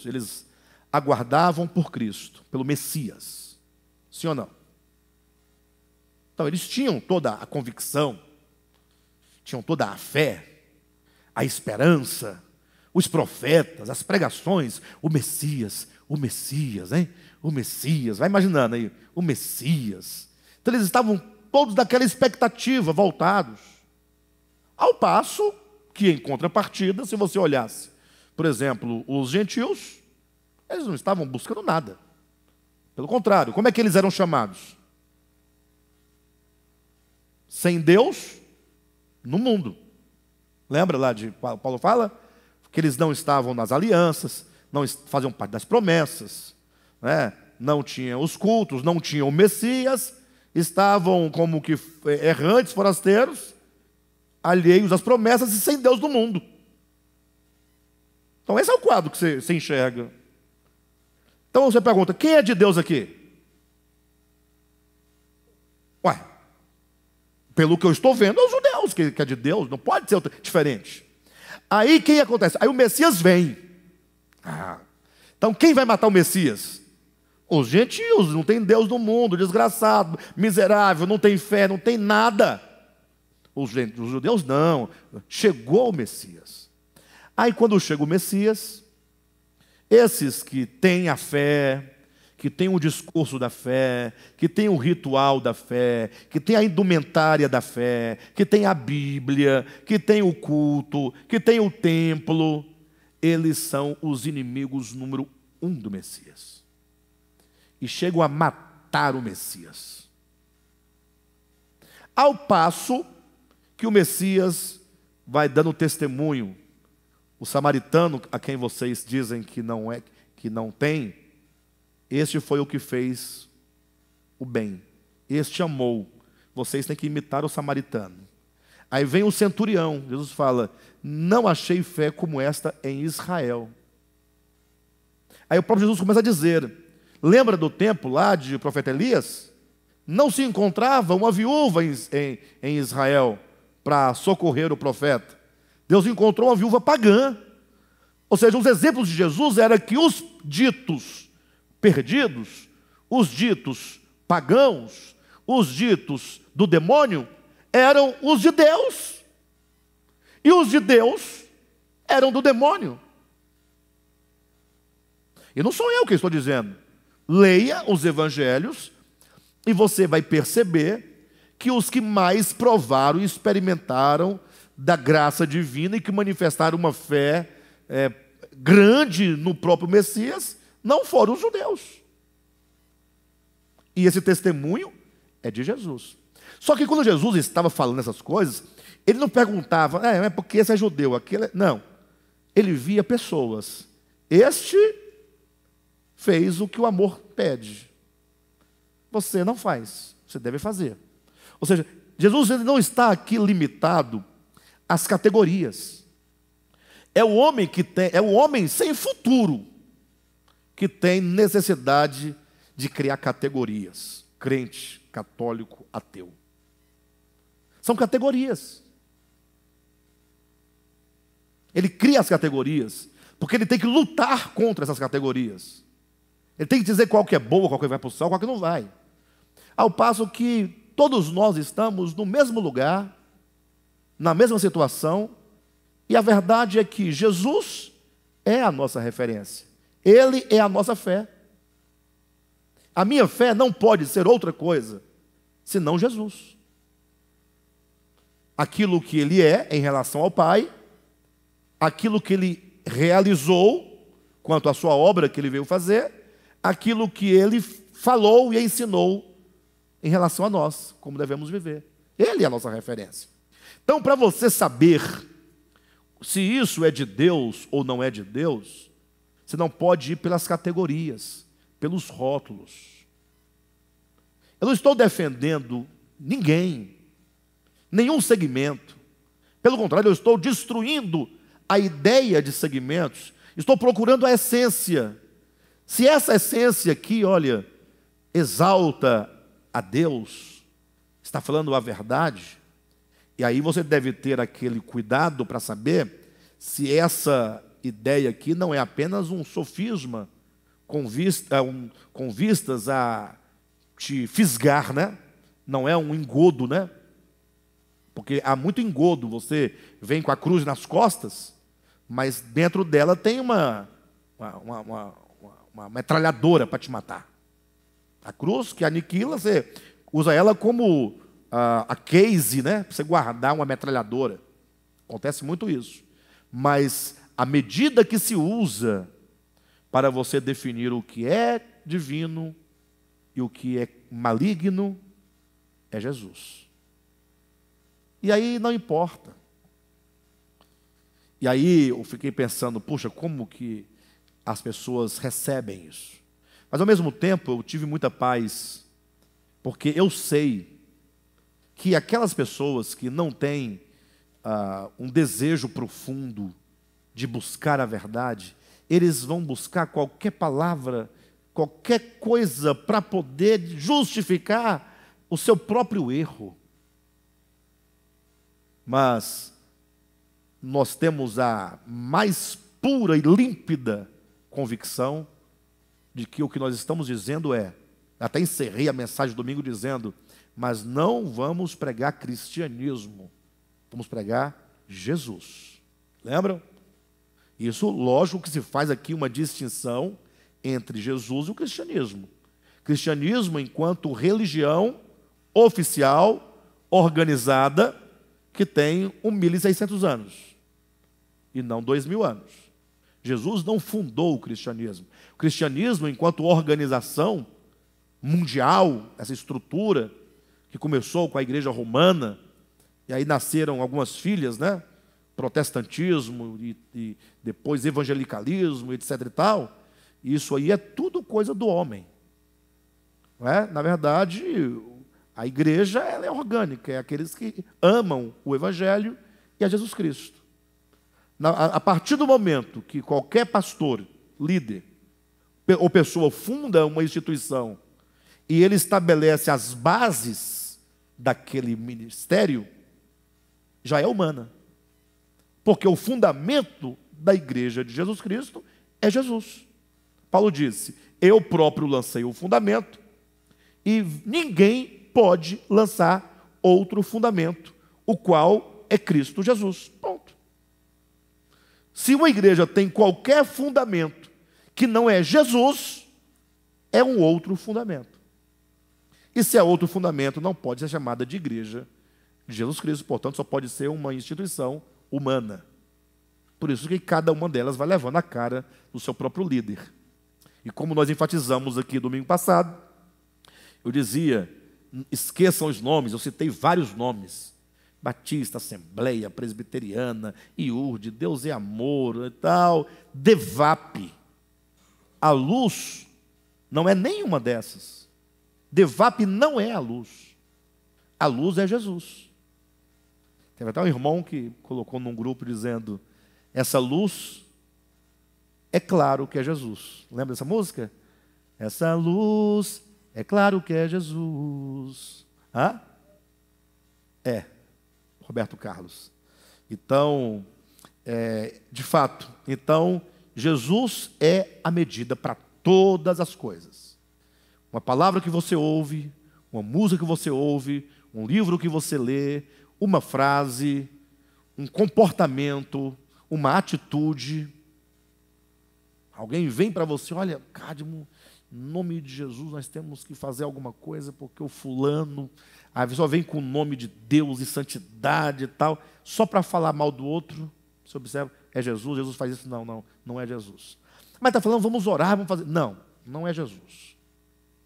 eles aguardavam por Cristo, pelo Messias. Sim ou não? Então, eles tinham toda a convicção, tinham toda a fé, a esperança, os profetas, as pregações, o Messias, hein? O Messias, vai imaginando aí, o Messias. Então, eles estavam todos daquela expectativa, voltados. Ao passo que, em contrapartida, se você olhasse, por exemplo, os gentios, eles não estavam buscando nada. Pelo contrário, como é que eles eram chamados? Sem Deus, no mundo. Lembra lá de Paulo fala? Que eles não estavam nas alianças, não faziam parte das promessas, não tinham os cultos, não tinham o Messias, estavam como que errantes, forasteiros, alheios às promessas e sem Deus no mundo. Então esse é o quadro que você enxerga. Então você pergunta, quem é de Deus aqui? Pelo que eu estou vendo, é os judeus que é de Deus, não pode ser diferente. Aí o que acontece? Aí o Messias vem. Então quem vai matar o Messias? Os gentios, não tem Deus no mundo, desgraçado, miserável, não tem fé, não tem nada. Os judeus não, chegou o Messias. Aí quando chega o Messias, esses que têm a fé, que têm o discurso da fé, que têm o ritual da fé, que têm a indumentária da fé, que têm a Bíblia, que têm o culto, que têm o templo, eles são os inimigos número 1 do Messias. E chegam a matar o Messias. Ao passo que o Messias vai dando testemunho, o samaritano a quem vocês dizem que não tem, este foi o que fez o bem. Este amou. Vocês têm que imitar o samaritano. Aí vem o centurião. Jesus fala, não achei fé como esta em Israel. Aí o próprio Jesus começa a dizer, lembra do tempo lá de profeta Elias? Não se encontrava uma viúva em Israel para socorrer o profeta. Deus encontrou uma viúva pagã. Ou seja, os exemplos de Jesus eram que os ditos perdidos, os ditos pagãos, os ditos do demônio, eram os de Deus. E os de Deus eram do demônio. E não sou eu que estou dizendo. Leia os evangelhos e você vai perceber que os que mais provaram e experimentaram da graça divina e que manifestaram uma fé grande no próprio Messias, não foram os judeus. E esse testemunho é de Jesus. Só que quando Jesus estava falando essas coisas, ele não perguntava, é porque esse é judeu, aquele... Não. Ele via pessoas. Este fez o que o amor pede. Você não faz, você deve fazer. Ou seja, Jesus ele não está aqui limitado às categorias. É o homem sem futuro que tem necessidade de criar categorias. Crente, católico, ateu. São categorias. Ele cria as categorias, porque ele tem que lutar contra essas categorias. Ele tem que dizer qual que é boa, qual que vai para o céu, qual que não vai. Ao passo que todos nós estamos no mesmo lugar, na mesma situação, e a verdade é que Jesus é a nossa referência. Ele é a nossa fé. A minha fé não pode ser outra coisa, senão Jesus. Aquilo que Ele é em relação ao Pai, aquilo que Ele realizou, quanto à sua obra que Ele veio fazer, aquilo que Ele falou e ensinou em relação a nós, como devemos viver. Ele é a nossa referência. Então, para você saber se isso é de Deus ou não é de Deus, você não pode ir pelas categorias, pelos rótulos. Eu não estou defendendo ninguém, nenhum segmento. Pelo contrário, eu estou destruindo a ideia de segmentos. Estou procurando a essência. Se essa essência aqui, olha, exalta a Deus, está falando a verdade, e aí você deve ter aquele cuidado para saber se essa ideia aqui não é apenas um sofisma com vistas a te fisgar, né? Não é um engodo, né? Porque há muito engodo, você vem com a cruz nas costas, mas dentro dela tem uma metralhadora para te matar. A cruz que aniquila, você usa ela como a case, né? Para você guardar uma metralhadora. Acontece muito isso. Mas a medida que se usa para você definir o que é divino e o que é maligno é Jesus. E aí não importa. E aí eu fiquei pensando, puxa, como que as pessoas recebem isso? Mas ao mesmo tempo eu tive muita paz, porque eu sei que aquelas pessoas que não têm um desejo profundo de buscar a verdade, eles vão buscar qualquer palavra, qualquer coisa para poder justificar o seu próprio erro. Mas nós temos a mais pura e límpida convicção de que o que nós estamos dizendo até encerrei a mensagem do domingo dizendo, mas não vamos pregar cristianismo, vamos pregar Jesus. Lembram? Isso, lógico que se faz aqui uma distinção entre Jesus e o cristianismo. Cristianismo enquanto religião oficial, organizada, que tem 1.600 anos, e não 2.000 anos. Jesus não fundou o cristianismo. O cristianismo, enquanto organização mundial, essa estrutura que começou com a igreja romana, e aí nasceram algumas filhas, né? Protestantismo e depois evangelicalismo, etc. e tal. Isso aí é tudo coisa do homem. Não é? Na verdade, a igreja ela é orgânica, é aqueles que amam o evangelho e a Jesus Cristo. A partir do momento que qualquer pastor, líder ou pessoa funda uma instituição e ele estabelece as bases daquele ministério, já é humana. Porque o fundamento da igreja de Jesus Cristo é Jesus. Paulo disse, eu próprio lancei o fundamento e ninguém pode lançar outro fundamento, o qual é Cristo Jesus. Ponto. Se uma igreja tem qualquer fundamento que não é Jesus, é um outro fundamento. E se é outro fundamento, não pode ser chamada de igreja de Jesus Cristo, portanto, só pode ser uma instituição humana. Por isso que cada uma delas vai levando a cara do seu próprio líder. E como nós enfatizamos aqui domingo passado, eu dizia esqueçam os nomes, eu citei vários nomes. Batista, Assembleia, Presbiteriana, IURD, Deus é Amor e tal, DEVAP. A luz não é nenhuma dessas. DEVAP não é a luz. A luz é Jesus. Teve até um irmão que colocou num grupo dizendo, essa luz é claro que é Jesus. Lembra dessa música? Essa luz é claro que é Jesus. Hã? É. Roberto Carlos. Então, de fato, então, Jesus é a medida para todas as coisas. Uma palavra que você ouve, uma música que você ouve, um livro que você lê, uma frase, um comportamento, uma atitude. Alguém vem para você, olha, Cadmo, em nome de Jesus nós temos que fazer alguma coisa, porque o fulano, a pessoa vem com o nome de Deus e santidade e tal, só para falar mal do outro. Você observa, é Jesus, Jesus faz isso. Não é Jesus. Mas está falando, vamos orar, vamos fazer. Não é Jesus.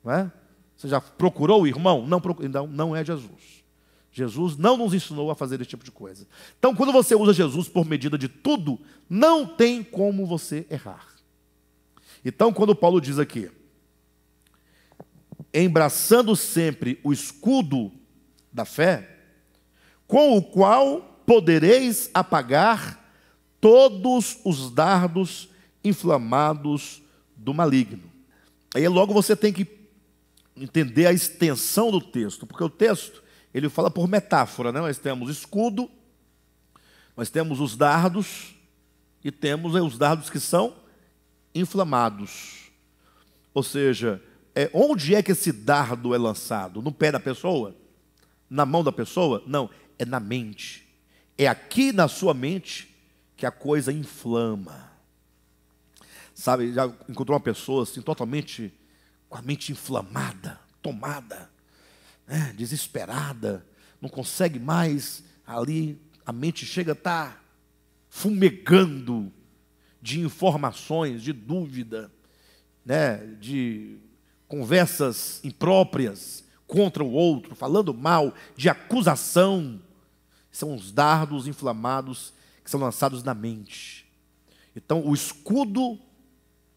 Não é? Você já procurou o irmão? Não é Jesus. Jesus não nos ensinou a fazer esse tipo de coisa. Então, quando você usa Jesus por medida de tudo, não tem como você errar. Então, quando Paulo diz aqui, embraçando sempre o escudo da fé, com o qual podereis apagar todos os dardos inflamados do maligno. Aí logo você tem que entender a extensão do texto, porque o texto, ele fala por metáfora, né? Nós temos escudo, nós temos os dardos, e temos os dardos que são inflamados. Ou seja, onde é que esse dardo é lançado? No pé da pessoa? Na mão da pessoa? Não, é na mente. É aqui na sua mente que a coisa inflama. Sabe, já encontrou uma pessoa assim, totalmente com a mente inflamada, tomada, né, desesperada, não consegue mais ali, a mente chega a estar fumegando de informações, de dúvida, né, de conversas impróprias contra o outro, falando mal, de acusação. São os dardos inflamados que são lançados na mente. Então, o escudo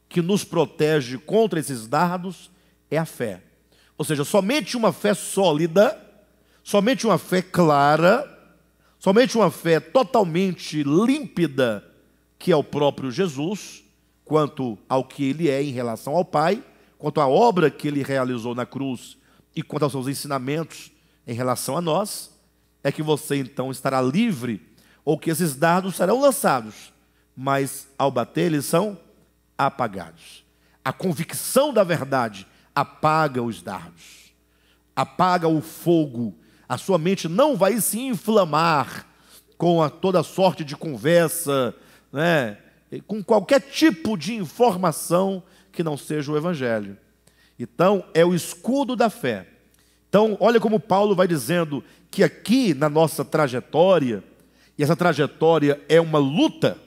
que nos protege contra esses dardos é a fé. Ou seja, somente uma fé sólida, somente uma fé clara, somente uma fé totalmente límpida, que é o próprio Jesus, quanto ao que ele é em relação ao Pai, quanto à obra que ele realizou na cruz e quanto aos seus ensinamentos em relação a nós, é que você então estará livre, ou que esses dardos serão lançados, mas ao bater eles são apagados. A convicção da verdade apaga os dardos, apaga o fogo. A sua mente não vai se inflamar com toda sorte de conversa, né, com qualquer tipo de informação que não seja o Evangelho. Então, é o escudo da fé. Então, olha como Paulo vai dizendo que aqui na nossa trajetória, e essa trajetória é uma luta,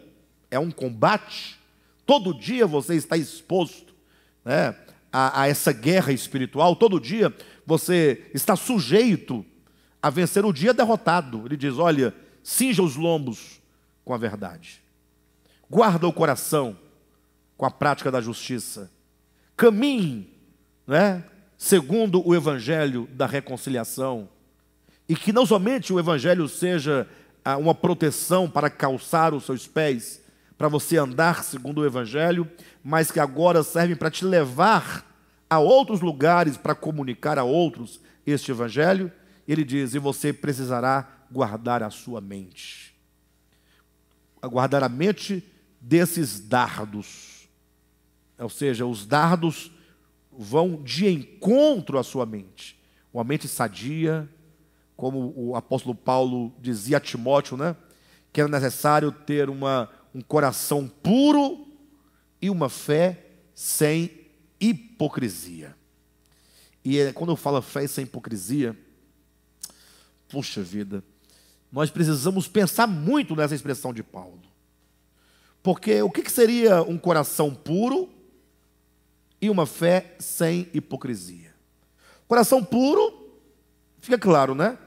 é um combate, todo dia você está exposto, né, a essa guerra espiritual, todo dia você está sujeito a vencer o dia derrotado. Ele diz, olha, cinja os lombos com a verdade, guarda o coração com a prática da justiça, caminhe, né, segundo o evangelho da reconciliação, e que não somente o evangelho seja uma proteção para calçar os seus pés, para você andar segundo o evangelho, mas que agora servem para te levar a outros lugares, para comunicar a outros este evangelho. Ele diz, e você precisará guardar a sua mente, guardar a mente desses dardos, ou seja, os dardos vão de encontro à sua mente, uma mente sadia, como o apóstolo Paulo dizia a Timóteo, né, que era necessário ter um coração puro e uma fé sem hipocrisia. E quando eu falo fé sem hipocrisia, puxa vida, nós precisamos pensar muito nessa expressão de Paulo. Porque o que seria um coração puro e uma fé sem hipocrisia? Coração puro Fica claro, né?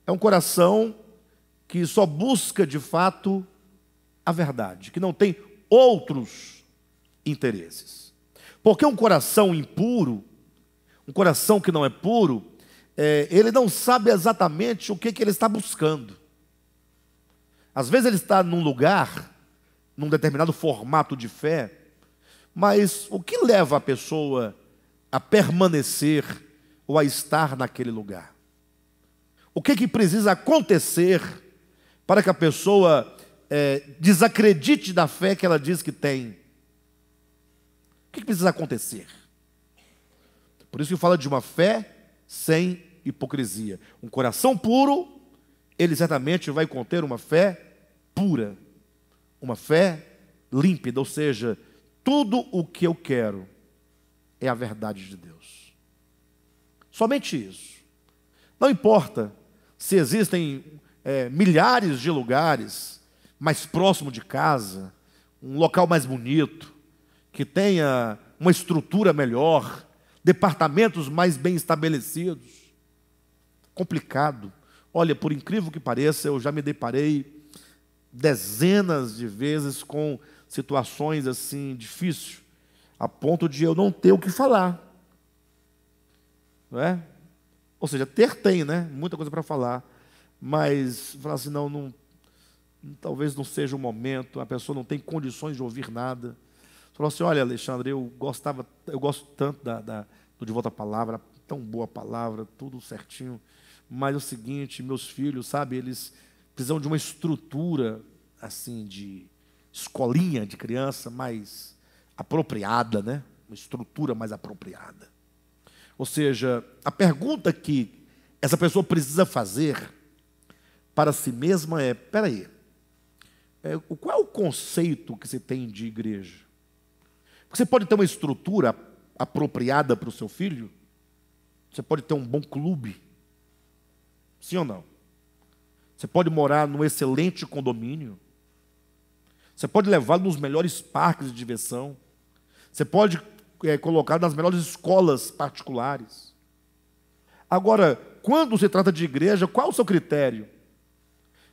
É um coração que só busca de fato a verdade, que não tem outros interesses. Porque um coração impuro, um coração que não é puro, ele não sabe exatamente o que ele está buscando. Às vezes ele está num lugar, num determinado formato de fé, mas o que leva a pessoa a permanecer ou a estar naquele lugar? O que precisa acontecer para que a pessoa desacredite da fé que ela diz que tem? O que precisa acontecer? Por isso que fala de uma fé sem hipocrisia. Um coração puro, ele certamente vai conter uma fé pura, uma fé límpida, ou seja, tudo o que eu quero é a verdade de Deus. Somente isso. Não importa se existem milhares de lugares mais próximo de casa, um local mais bonito, que tenha uma estrutura melhor, departamentos mais bem estabelecidos. Complicado. Olha, por incrível que pareça, eu já me deparei dezenas de vezes com situações assim difíceis, a ponto de eu não ter o que falar. Não é? Ou seja, tem, né? Muita coisa para falar. Mas falar assim, talvez não seja o momento, a pessoa não tem condições de ouvir nada. Falou assim, olha, Alexandre, eu gosto tanto do De Volta à Palavra, tão boa palavra, tudo certinho. Mas é o seguinte, meus filhos, sabe, eles precisam de uma estrutura, assim, de escolinha de criança mais apropriada, né? Uma estrutura mais apropriada. Ou seja, a pergunta que essa pessoa precisa fazer para si mesma é, peraí, qual é o conceito que você tem de igreja? Você pode ter uma estrutura apropriada para o seu filho? Você pode ter um bom clube? Sim ou não? Você pode morar num excelente condomínio? Você pode levá-lo nos melhores parques de diversão? Você pode colocar nas melhores escolas particulares? Agora, quando se trata de igreja, qual é o seu critério?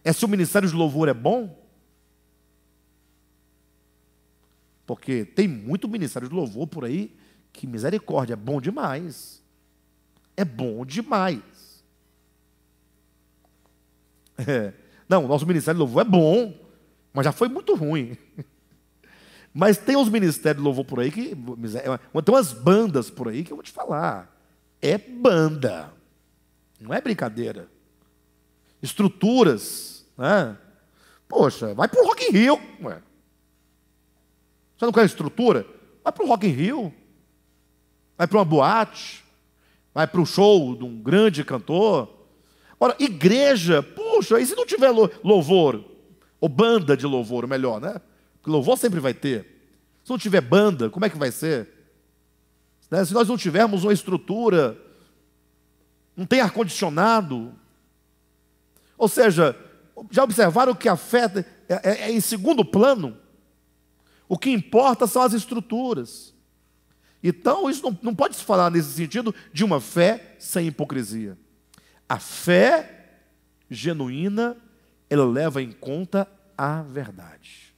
É se o ministério de louvor é bom? Porque tem muito ministério de louvor por aí que, misericórdia, é bom demais. É bom demais. Não, o nosso ministério de louvor é bom, mas já foi muito ruim. Mas tem uns ministérios de louvor por aí que... Tem umas bandas por aí que eu vou te falar. É banda. Não é brincadeira. Estruturas, né? Poxa, vai para o Rock in Rio. Ué. Você não quer estrutura? Vai para o Rock in Rio. Vai para uma boate. Vai para o show de um grande cantor. Ora, igreja, puxa, e se não tiver louvor? Ou banda de louvor, melhor, né? Porque louvor sempre vai ter. Se não tiver banda, como é que vai ser? Né? Se nós não tivermos uma estrutura, não tem ar-condicionado. Ou seja, já observaram que a fé é em segundo plano? O que importa são as estruturas. Então, isso não pode se falar nesse sentido de uma fé sem hipocrisia. A fé genuína, ela leva em conta a verdade.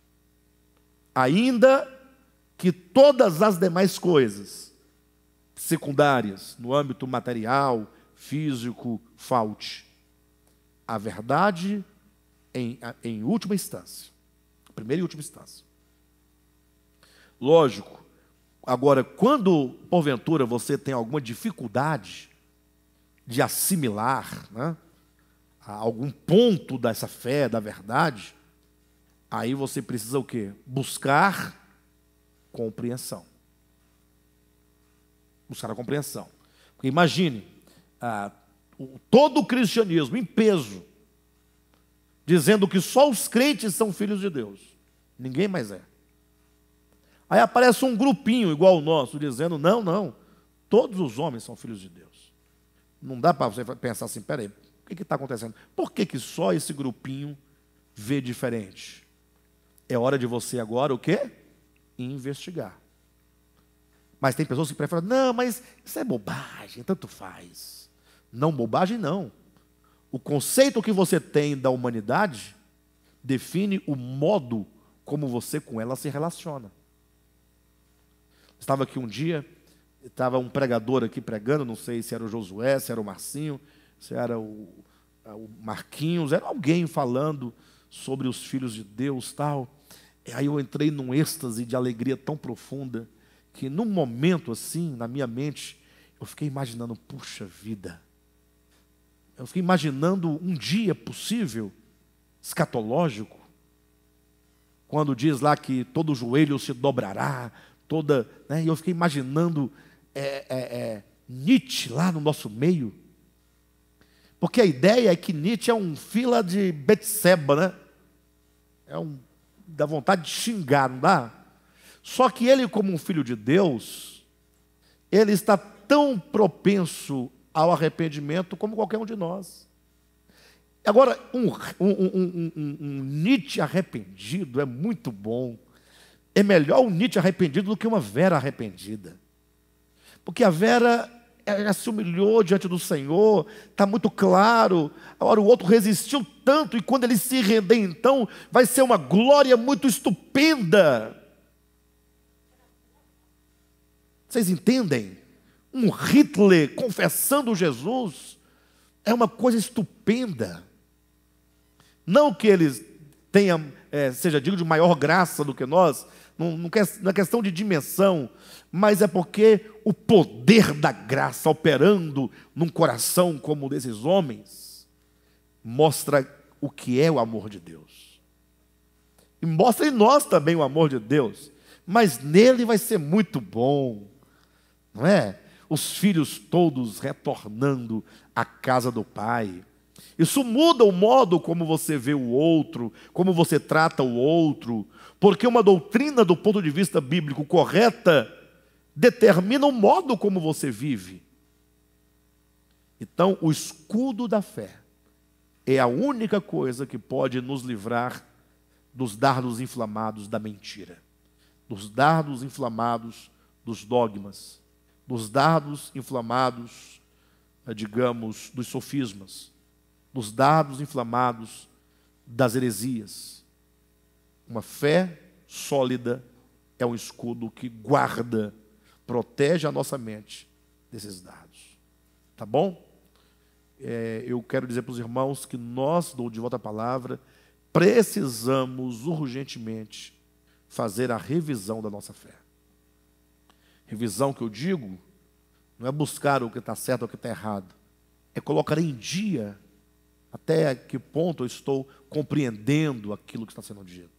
Ainda que todas as demais coisas secundárias, no âmbito material, físico, falte. A verdade em última instância. Primeira e última instância. Lógico, agora, quando porventura você tem alguma dificuldade de assimilar, né, algum ponto dessa fé, da verdade, aí você precisa o quê? Buscar compreensão. Buscar a compreensão. Porque imagine, todo o cristianismo em peso, dizendo que só os crentes são filhos de Deus. Ninguém mais é. Aí aparece um grupinho igual o nosso, dizendo, não, todos os homens são filhos de Deus. Não dá para você pensar assim, peraí, o que está acontecendo? Por que só esse grupinho vê diferente? É hora de você agora o quê? Investigar. Mas tem pessoas que preferem, não, mas isso é bobagem, tanto faz. Não, bobagem não. O conceito que você tem da humanidade define o modo como você com ela se relaciona. Estava aqui um dia, estava um pregador aqui pregando, não sei se era o Josué, se era o Marcinho, se era o Marquinhos, era alguém falando sobre os filhos de Deus, tal. E aí eu entrei num êxtase de alegria tão profunda, que num momento assim, na minha mente, eu fiquei imaginando, puxa vida, eu fiquei imaginando um dia possível, escatológico, quando diz lá que todo joelho se dobrará, né? E eu fiquei imaginando Nietzsche lá no nosso meio, porque a ideia é que Nietzsche é um fila de Betseba, né? Dá vontade de xingar, não dá? Só que ele, como um filho de Deus, ele está tão propenso ao arrependimento como qualquer um de nós. Agora, um Nietzsche arrependido é muito bom. É melhor um Nietzsche arrependido do que uma Vera arrependida. Porque a Vera ela se humilhou diante do Senhor, está muito claro. Agora o outro resistiu tanto, e quando ele se render, então, vai ser uma glória muito estupenda. Vocês entendem? Um Hitler confessando Jesus é uma coisa estupenda. Não que eles tenham, seja digno de maior graça do que nós, não é questão de dimensão, mas é porque o poder da graça operando num coração como o desses homens, mostra o que é o amor de Deus. E mostra em nós também o amor de Deus, mas nele vai ser muito bom, não é? Os filhos todos retornando à casa do Pai. Isso muda o modo como você vê o outro, como você trata o outro, porque uma doutrina do ponto de vista bíblico correta determina o modo como você vive. Então, o escudo da fé é a única coisa que pode nos livrar dos dardos inflamados da mentira, dos dardos inflamados dos dogmas, dos dardos inflamados, digamos, dos sofismas, dos dardos inflamados das heresias. Uma fé sólida é um escudo que guarda, protege a nossa mente desses dardos. Tá bom? Eu quero dizer para os irmãos que nós, do De Volta à Palavra, precisamos urgentemente fazer a revisão da nossa fé. Revisão que eu digo, não é buscar o que está certo ou o que está errado, é colocar em dia até que ponto eu estou compreendendo aquilo que está sendo dito.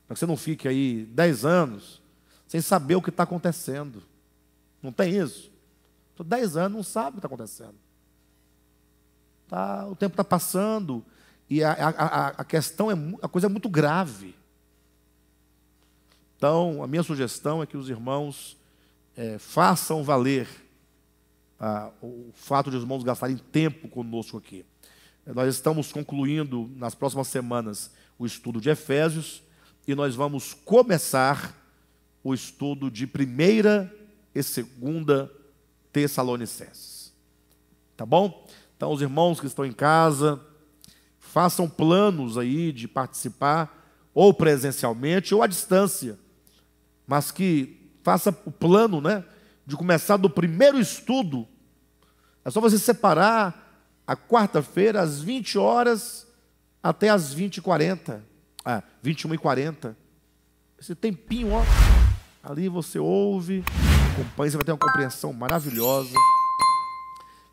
Para que você não fique aí 10 anos sem saber o que está acontecendo. Não tem isso? Estou 10 anos, não sabe o que está acontecendo. O tempo está passando e a questão a coisa é muito grave. Então, a minha sugestão é que os irmãos façam valer o fato de os irmãos gastarem tempo conosco aqui. Nós estamos concluindo nas próximas semanas o estudo de Efésios e nós vamos começar o estudo de 1ª e 2ª Tessalonicenses. Tá bom? Então, os irmãos que estão em casa, façam planos aí de participar, ou presencialmente ou à distância, mas que faça o plano, né, de começar do primeiro estudo. É só você separar a quarta-feira, às 20 horas, até às 20h40, 21h40. Esse tempinho, ó, ali você ouve, acompanha, você vai ter uma compreensão maravilhosa,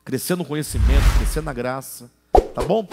crescendo no conhecimento, crescendo na graça, tá bom?